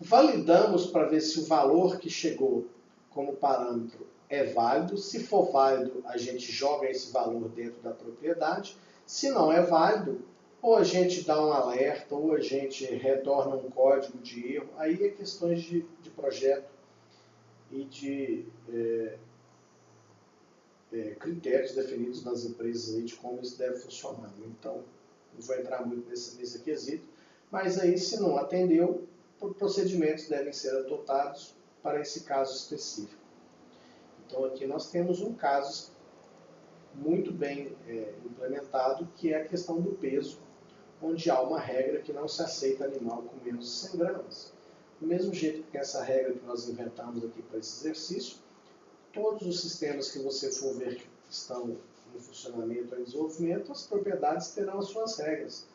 Speaker 1: Validamos para ver se o valor que chegou como parâmetro é válido. Se for válido, a gente joga esse valor dentro da propriedade. Se não é válido, ou a gente dá um alerta, ou a gente retorna um código de erro. Aí é questões de projeto e de critérios definidos nas empresas aí de como isso deve funcionar. Então, não vou entrar muito nesse quesito, mas aí, se não atendeu, procedimentos devem ser adotados para esse caso específico. Então, aqui nós temos um caso muito bem implementado, que é a questão do peso, onde há uma regra que não se aceita animal com menos de 100 gramas. Do mesmo jeito que essa regra que nós inventamos aqui para esse exercício, todos os sistemas que você for ver que estão em funcionamento ou em desenvolvimento, as propriedades terão as suas regras.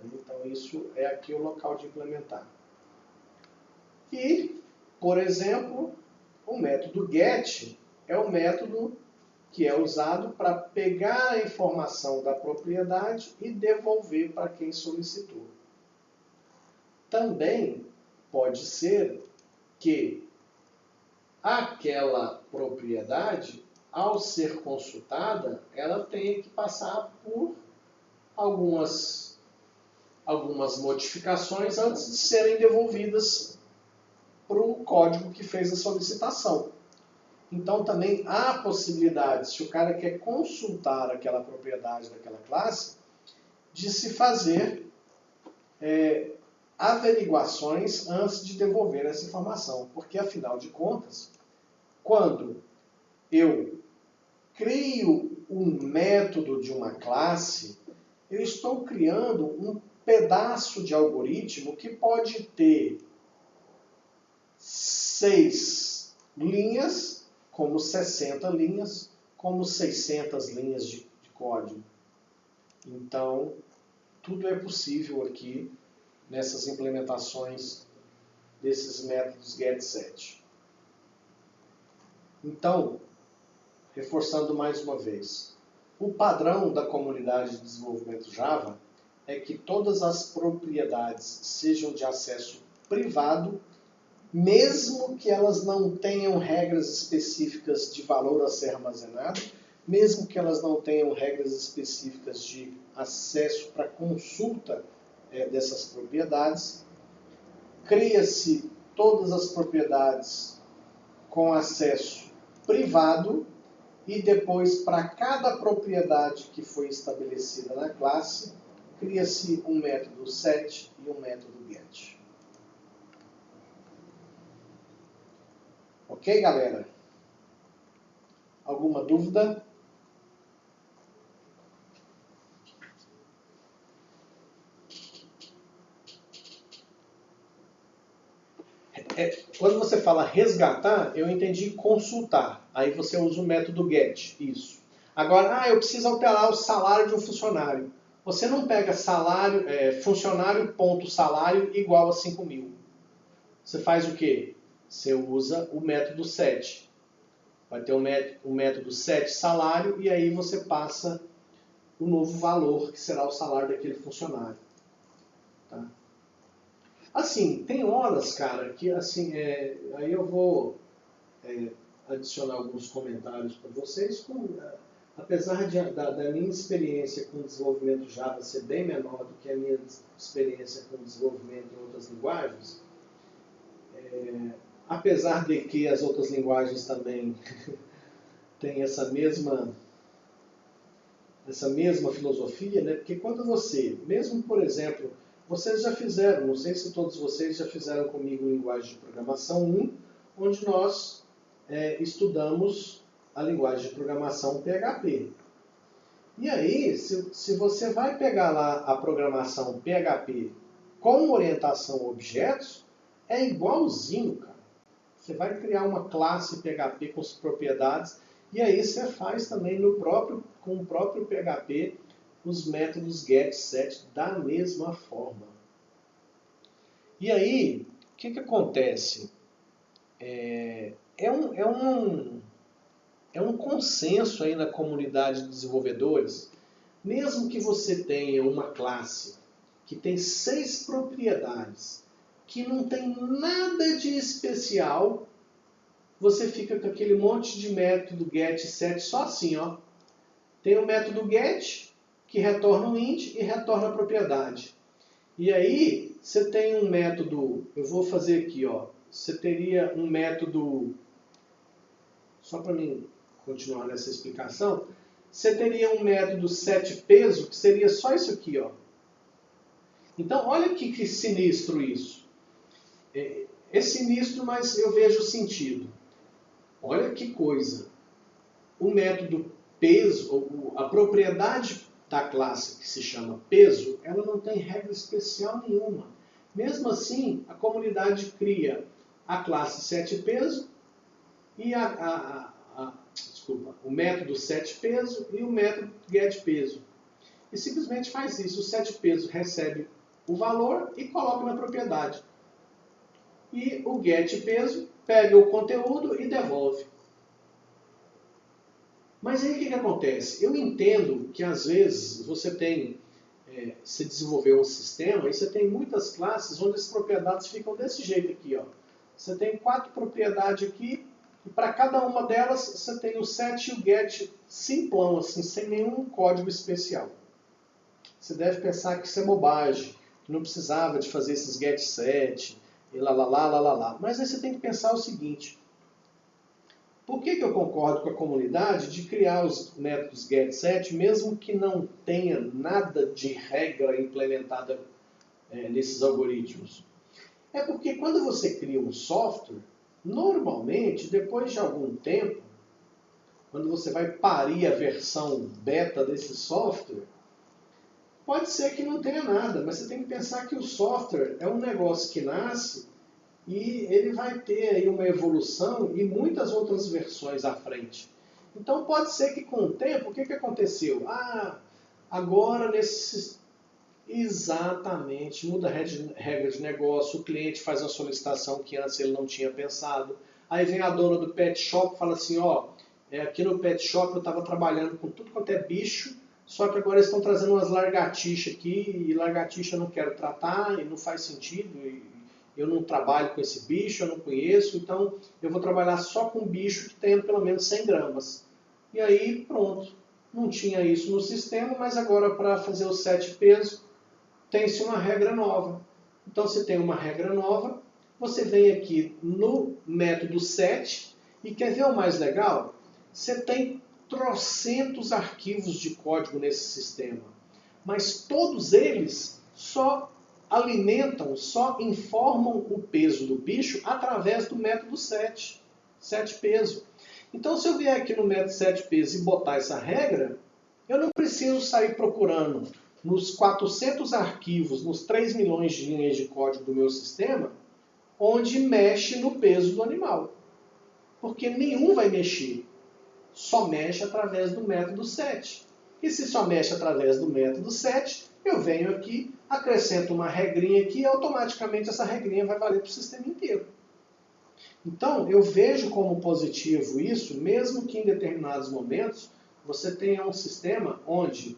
Speaker 1: Então, isso é aqui o local de implementar. E, por exemplo, o método get é o método que é usado para pegar a informação da propriedade e devolver para quem solicitou. Também pode ser que aquela propriedade, ao ser consultada, ela tenha que passar por algumas modificações antes de serem devolvidas para o código que fez a solicitação. Então também há possibilidade, se o cara quer consultar aquela propriedade daquela classe, de se fazer averiguações antes de devolver essa informação. Porque, afinal de contas, quando eu crio um método de uma classe, eu estou criando um pedaço de algoritmo que pode ter 6 linhas, como 60 linhas, como 600 linhas de código. Então, tudo é possível aqui nessas implementações desses métodos getSet. Então, reforçando mais uma vez, o padrão da comunidade de desenvolvimento Java é que todas as propriedades sejam de acesso privado, mesmo que elas não tenham regras específicas de valor a ser armazenado, mesmo que elas não tenham regras específicas de acesso para consulta dessas propriedades. Cria-se todas as propriedades com acesso privado e depois, para cada propriedade que foi estabelecida na classe, cria-se um método set e um método get. Ok, galera? Alguma dúvida? Quando você fala resgatar, eu entendi consultar. Aí você usa o método get, isso. Agora, eu preciso alterar o salário de um funcionário. Você não pega salário, funcionário.salário igual a 5.000. Você faz o quê? Você usa o método set. Vai ter o método set salário e aí você passa o novo valor, que será o salário daquele funcionário. Tá? Assim, tem horas, cara, que assim, aí eu vou adicionar alguns comentários para vocês. Apesar da minha experiência com desenvolvimento Java ser bem menor do que a minha experiência com desenvolvimento em outras linguagens, apesar de que as outras linguagens também têm essa mesma filosofia, né? Porque quando você, mesmo por exemplo, vocês já fizeram, não sei se todos vocês já fizeram comigo linguagem de programação 1, onde nós estudamos a linguagem de programação PHP. E aí, se você vai pegar lá a programação PHP com orientação a objetos, é igualzinho, cara. Você vai criar uma classe PHP com as propriedades, e aí você faz também com o próprio PHP os métodos getSet da mesma forma. E aí, o que acontece? É um consenso aí na comunidade de desenvolvedores, mesmo que você tenha uma classe que tem 6 propriedades, que não tem nada de especial, você fica com aquele monte de método getSet só assim, ó. Tem o método get, que retorna um int e retorna a propriedade. E aí, você tem um método, eu vou fazer aqui, ó. Você teria um método, só para mim continuar nessa explicação, você teria um método setPeso, que seria só isso aqui, ó. Então, olha que sinistro isso. É sinistro, mas eu vejo sentido. Olha que coisa. O método peso, a propriedade da classe que se chama peso, ela não tem regra especial nenhuma. Mesmo assim, a comunidade cria a classe setPeso e o método setPeso e o método getPeso. E simplesmente faz isso. O setPeso recebe o valor e coloca na propriedade. E o getPeso pega o conteúdo e devolve. Mas aí o que acontece? Eu entendo que às vezes você desenvolveu um sistema e você tem muitas classes onde as propriedades ficam desse jeito aqui, ó. Você tem 4 propriedades aqui e para cada uma delas você tem o set e o get simplão, assim, sem nenhum código especial. Você deve pensar que isso é bobagem, que não precisava de fazer esses getSet e lá. Mas aí você tem que pensar o seguinte: por que eu concordo com a comunidade de criar os métodos getSet, mesmo que não tenha nada de regra implementada nesses algoritmos? É porque quando você cria um software, normalmente, depois de algum tempo, quando você vai parir a versão beta desse software, pode ser que não tenha nada, mas você tem que pensar que o software é um negócio que nasce e ele vai ter aí uma evolução e muitas outras versões à frente. Então pode ser que com o tempo, o que aconteceu? Agora nesse... Exatamente, muda a regra de negócio, o cliente faz uma solicitação que antes ele não tinha pensado. Aí vem a dona do pet shop e fala assim, aqui no pet shop eu estava trabalhando com tudo quanto é bicho, só que agora eles estão trazendo umas lagartixas aqui, e lagartixa eu não quero tratar, e não faz sentido, e eu não trabalho com esse bicho, eu não conheço, então eu vou trabalhar só com bicho que tenha pelo menos 100 gramas. E aí, pronto, não tinha isso no sistema, mas agora para fazer o set peso, tem-se uma regra nova. Então, se tem uma regra nova, você vem aqui no método set, e quer ver o mais legal? Você tem trocentos arquivos de código nesse sistema, mas todos eles só alimentam, só informam o peso do bicho através do método set peso. Então, se eu vier aqui no método set peso e botar essa regra, eu não preciso sair procurando nos 400 arquivos, nos 3 milhões de linhas de código do meu sistema, onde mexe no peso do animal. Porque nenhum vai mexer. Só mexe através do método set. E se só mexe através do método set, eu venho aqui, acrescento uma regrinha aqui e automaticamente essa regrinha vai valer para o sistema inteiro. Então, eu vejo como positivo isso, mesmo que em determinados momentos você tenha um sistema onde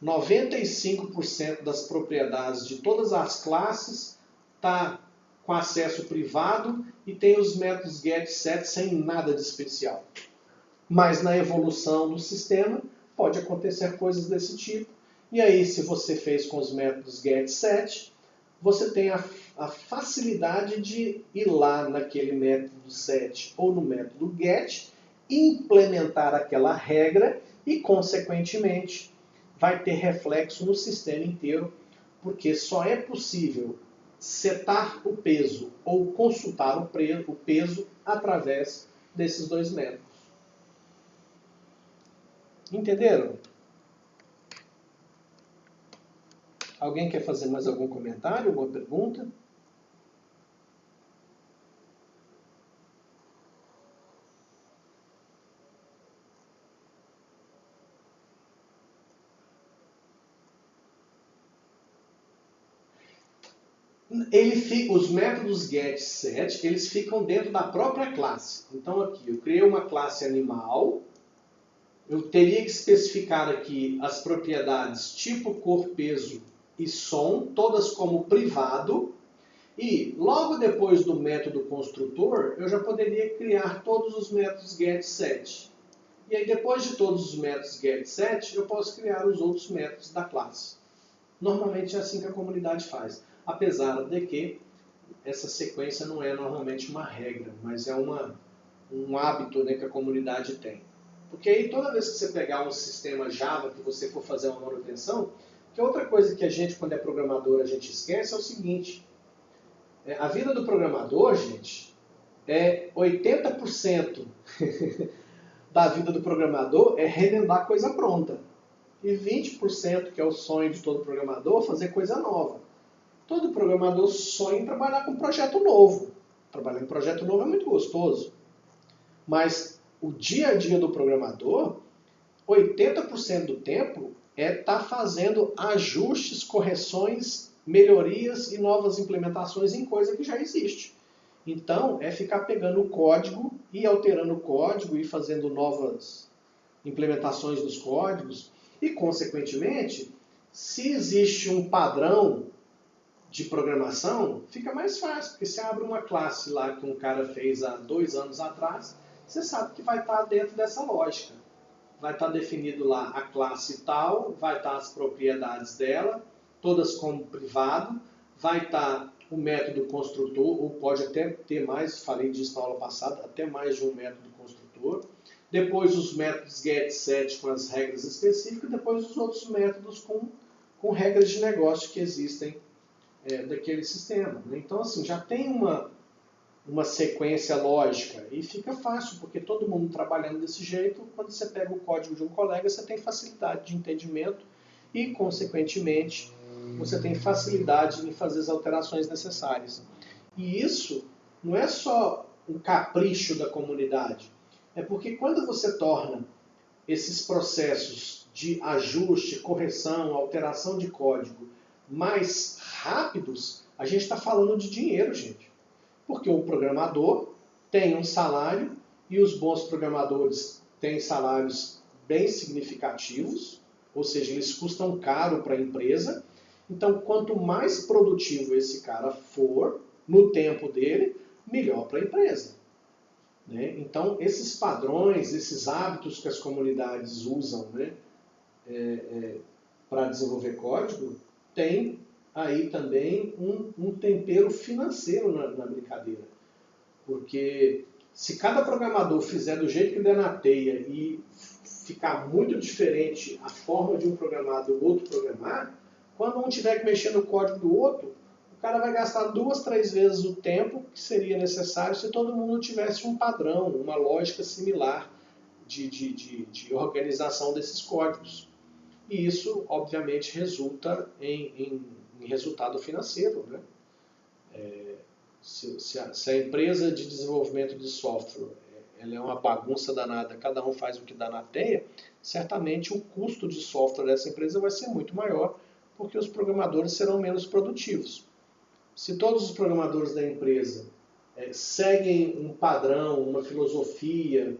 Speaker 1: 95% das propriedades de todas as classes está com acesso privado e tem os métodos get set sem nada de especial. Mas na evolução do sistema pode acontecer coisas desse tipo. E aí, se você fez com os métodos get set, você tem a facilidade de ir lá naquele método set ou no método get, implementar aquela regra e, consequentemente, vai ter reflexo no sistema inteiro, porque só é possível setar o peso ou consultar o peso através desses dois métodos. Entenderam? Alguém quer fazer mais algum comentário, alguma pergunta? Os métodos get set, eles ficam dentro da própria classe. Então aqui, eu criei uma classe animal, eu teria que especificar aqui as propriedades tipo, cor, peso e som, todas como privado, e logo depois do método construtor, eu já poderia criar todos os métodos get set. E aí depois de todos os métodos get set, eu posso criar os outros métodos da classe. Normalmente é assim que a comunidade faz. Apesar de que essa sequência não é normalmente uma regra, mas é um hábito, né, que a comunidade tem. Porque aí toda vez que você pegar um sistema Java, que você for fazer uma manutenção, que outra coisa que a gente, quando é programador, a gente esquece é o seguinte. A vida do programador, gente, é 80% da vida do programador é remendar coisa pronta. E 20%, que é o sonho de todo programador, fazer coisa nova. Todo programador sonha em trabalhar com um projeto novo. Trabalhar em projeto novo é muito gostoso. Mas o dia a dia do programador, 80% do tempo é estar fazendo ajustes, correções, melhorias e novas implementações em coisa que já existe. Então, é ficar pegando o código e alterando o código e fazendo novas implementações dos códigos. E, consequentemente, se existe um padrão de programação, fica mais fácil, porque você abre uma classe lá que um cara fez há 2 anos atrás, você sabe que vai estar dentro dessa lógica. Vai estar definido lá a classe tal, vai estar as propriedades dela, todas como privado, vai estar o método construtor, ou pode até ter mais, falei disso na aula passada, até mais de um método construtor. Depois os métodos get set com as regras específicas, depois os outros métodos com regras de negócio que existem daquele sistema. Então, assim, já tem uma sequência lógica. E fica fácil, porque todo mundo trabalhando desse jeito, quando você pega o código de um colega, você tem facilidade de entendimento e, consequentemente, você tem facilidade em fazer as alterações necessárias. E isso não é só um capricho da comunidade, é porque quando você torna esses processos de ajuste, correção, alteração de código mais rápidos, a gente está falando de dinheiro, gente. Porque o programador tem um salário e os bons programadores têm salários bem significativos, ou seja, eles custam caro para a empresa. Então, quanto mais produtivo esse cara for no tempo dele, melhor para a empresa. Né? Então, esses padrões, esses hábitos que as comunidades usam, né, para desenvolver código, tem aí também um tempero financeiro na brincadeira. Porque se cada programador fizer do jeito que der na teia e ficar muito diferente a forma de um programar do outro programar, quando um tiver que mexer no código do outro, o cara vai gastar 2, 3 vezes o tempo que seria necessário se todo mundo tivesse um padrão, uma lógica similar de organização desses códigos. E isso, obviamente, resulta em resultado financeiro. Né? Se a empresa de desenvolvimento de software ela é uma bagunça danada, cada um faz o que dá na teia, certamente o custo de software dessa empresa vai ser muito maior, porque os programadores serão menos produtivos. Se todos os programadores da empresa seguem um padrão, uma filosofia,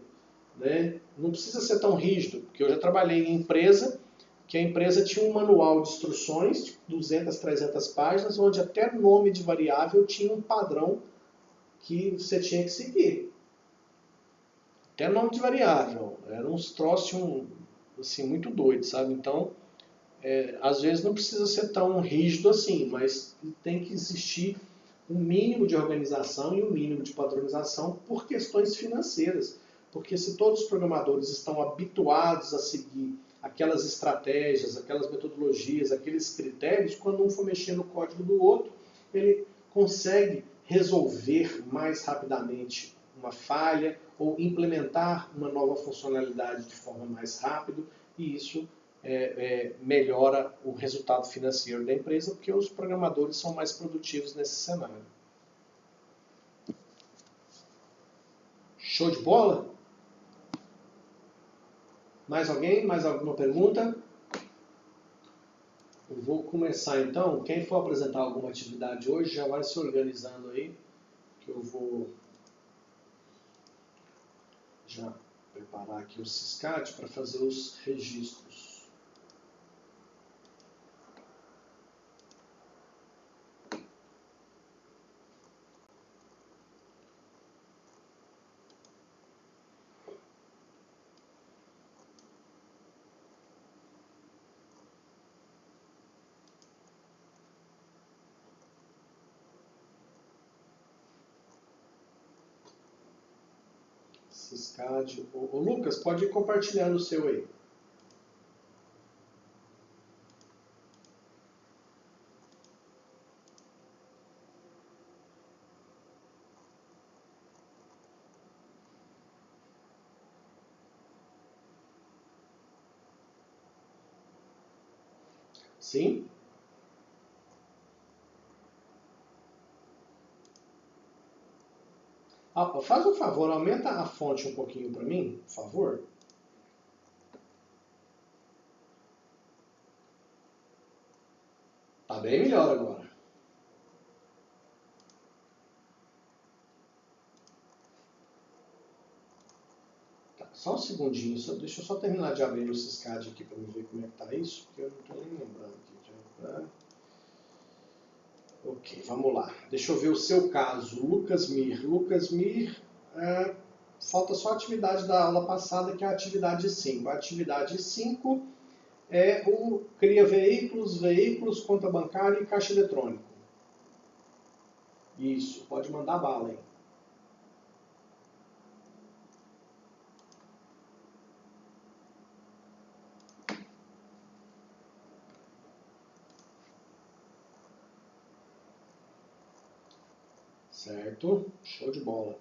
Speaker 1: né, não precisa ser tão rígido, porque eu já trabalhei em empresa que a empresa tinha um manual de instruções de 200, 300 páginas, onde até nome de variável tinha um padrão que você tinha que seguir. Até nome de variável. Eram uns troços assim, muito doidos, sabe? Então, às vezes não precisa ser tão rígido assim, mas tem que existir um mínimo de organização e um mínimo de padronização por questões financeiras. Porque se todos os programadores estão habituados a seguir aquelas estratégias, aquelas metodologias, aqueles critérios, quando um for mexer no código do outro, ele consegue resolver mais rapidamente uma falha ou implementar uma nova funcionalidade de forma mais rápida, e isso melhora o resultado financeiro da empresa, porque os programadores são mais produtivos nesse cenário. Show de bola? Mais alguém? Mais alguma pergunta? Eu vou começar então. Quem for apresentar alguma atividade hoje já vai se organizando aí, que eu vou já preparar aqui o Syscad para fazer os registros. Syscad. Ô Lucas, pode ir compartilhando o seu aí. Sim? Faz um favor, aumenta a fonte um pouquinho para mim, por favor. Tá bem melhor agora. Tá, só um segundinho, deixa eu só terminar de abrir o Syscad aqui para ver como é que tá isso, porque eu não estou nem lembrando aqui. Ok, vamos lá. Deixa eu ver o seu caso, Lucas Mir. Lucas Mir, falta só a atividade da aula passada, que é a atividade 5. A atividade 5 é o cria veículos, conta bancária e caixa eletrônico. Isso, pode mandar bala aí. Certo? Show de bola.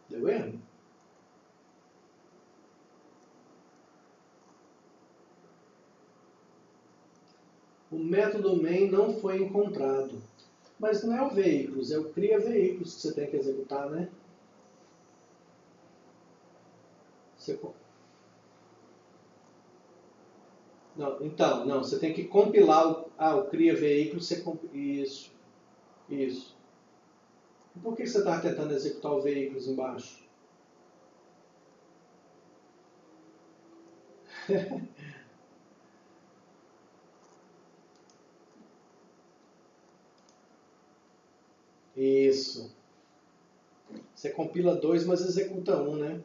Speaker 1: Deu erro? O método main não foi encontrado. Mas não é o veículos, é o cria veículos que você tem que executar, né? Você... Não, então, não, você tem que compilar o cria veículos, isso, isso. E por que você está tentando executar o veículos embaixo? Isso. Você compila 2, mas executa 1, né?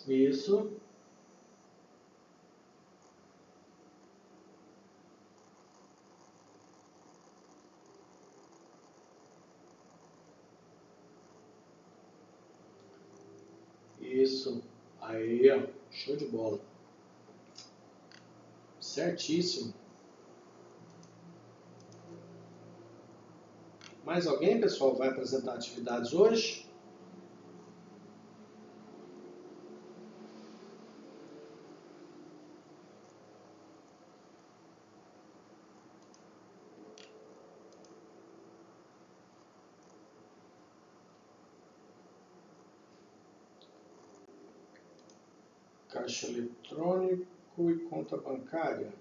Speaker 1: Isso. Isso. Aí, ó. Show de bola. Certíssimo. Mais alguém, pessoal, vai apresentar atividades hoje? Caixa eletrônico e conta bancária.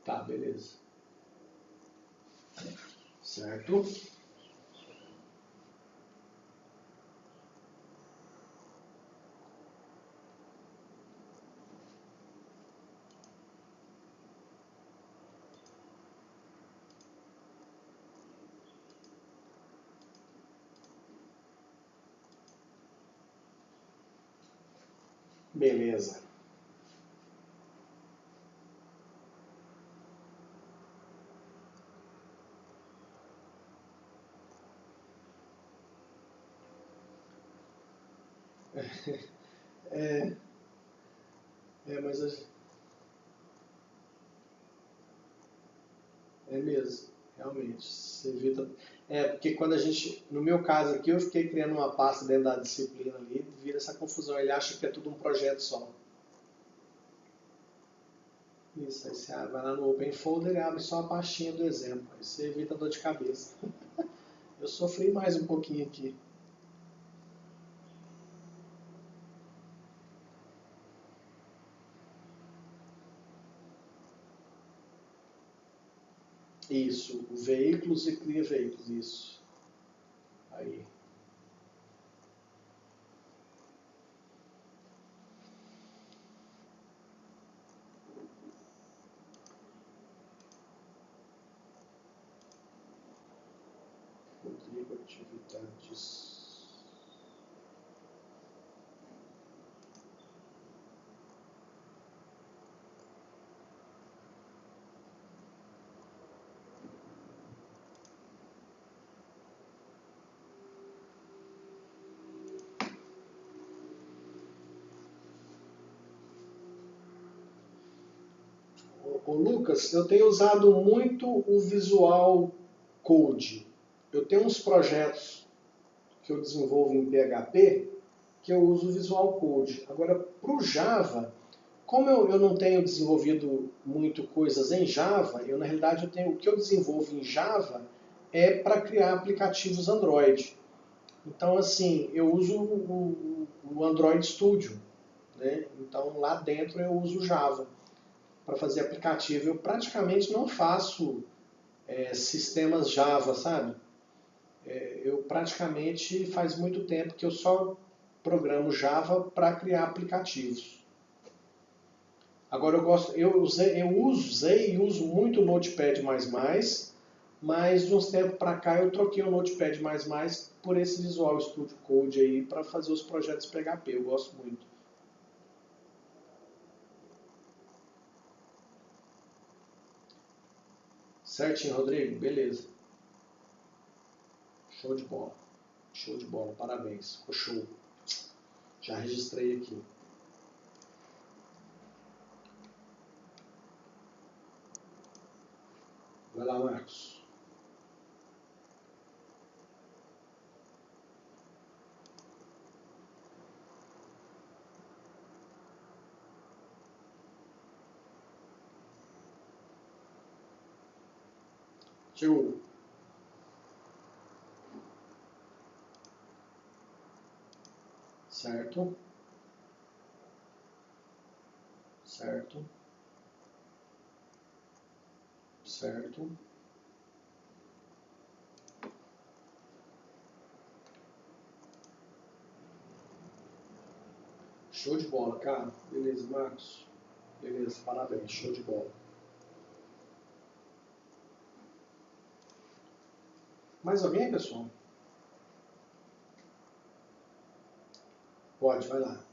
Speaker 1: Tá, beleza. Certo? Beleza. Mas é mesmo, realmente. Você evita. Porque quando a gente, no meu caso aqui, eu fiquei criando uma pasta dentro da disciplina ali, vira essa confusão. Ele acha que é tudo um projeto só. Isso, aí você vai lá no Open Folder e abre só a pastinha do exemplo. Aí você evita dor de cabeça. Eu sofri mais um pouquinho aqui. Isso, o veículos e cria veículos, isso. Aí. Rodrigo, atividades. Ô Lucas, eu tenho usado muito o Visual Code. Eu tenho uns projetos que eu desenvolvo em PHP que eu uso o Visual Code. Agora, para o Java, como eu não tenho desenvolvido muito coisas em Java, na realidade o que eu desenvolvo em Java é para criar aplicativos Android. Então, assim, eu uso o Android Studio, né? Então, lá dentro eu uso o Java para fazer aplicativo. Eu praticamente não faço sistemas Java, sabe? Eu praticamente faz muito tempo que eu só programo Java para criar aplicativos. Agora eu usei e uso muito o Notepad++, mas de uns tempos para cá eu troquei o Notepad++ por esse Visual Studio Code aí para fazer os projetos PHP, eu gosto muito. Certinho, Rodrigo? Beleza. Show de bola. Show de bola, parabéns. Ficou show. Já registrei aqui. Vai lá, Marcos. Chegou. Certo. Certo. Certo. Show de bola, cara. Beleza, Marcos. Beleza, parabéns. Show de bola. Mais alguém, pessoal? Pode, vai lá.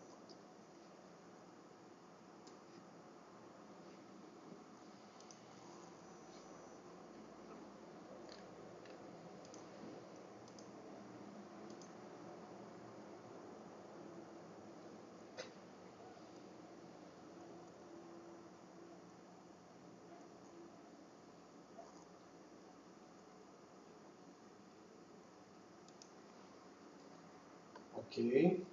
Speaker 1: Ok.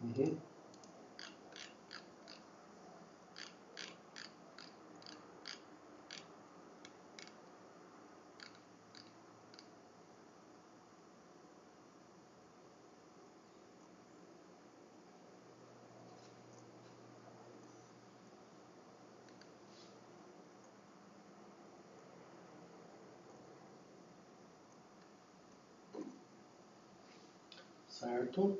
Speaker 1: Uhum. Certo.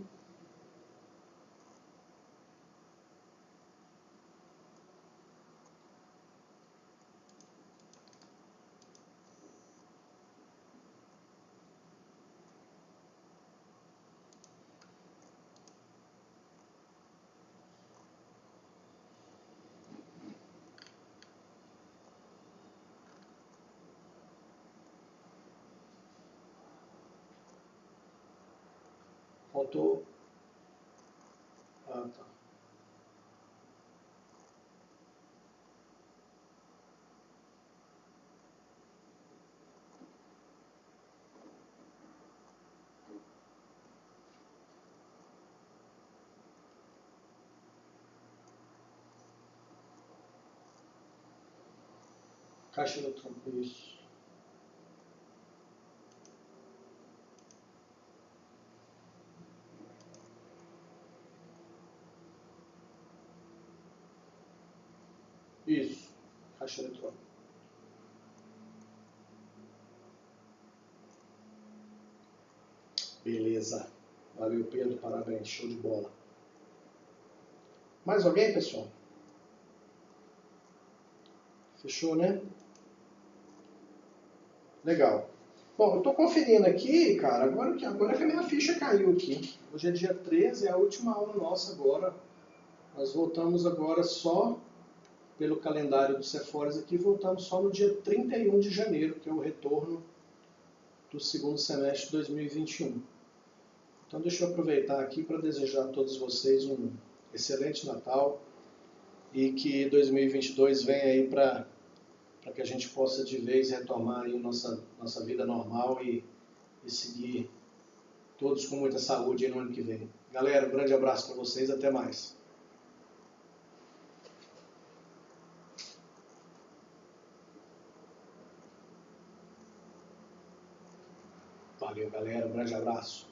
Speaker 1: Faltou. Ah, tá. Caixa eletrônica, isso. Isso. Caixa eletrônica. Beleza. Valeu, Pedro. Parabéns. Show de bola. Mais alguém, pessoal? Fechou, né? Legal. Bom, eu estou conferindo aqui, cara, agora que a minha ficha caiu aqui. Hoje é dia 13, é a última aula nossa agora. Nós voltamos agora só, pelo calendário do Cephores aqui, voltamos só no dia 31 de janeiro, que é o retorno do segundo semestre de 2021. Então deixa eu aproveitar aqui para desejar a todos vocês um excelente Natal e que 2022 venha aí para que a gente possa de vez retomar aí nossa vida normal e seguir todos com muita saúde aí no ano que vem. Galera, um grande abraço para vocês, até mais. Valeu, galera. Um grande abraço.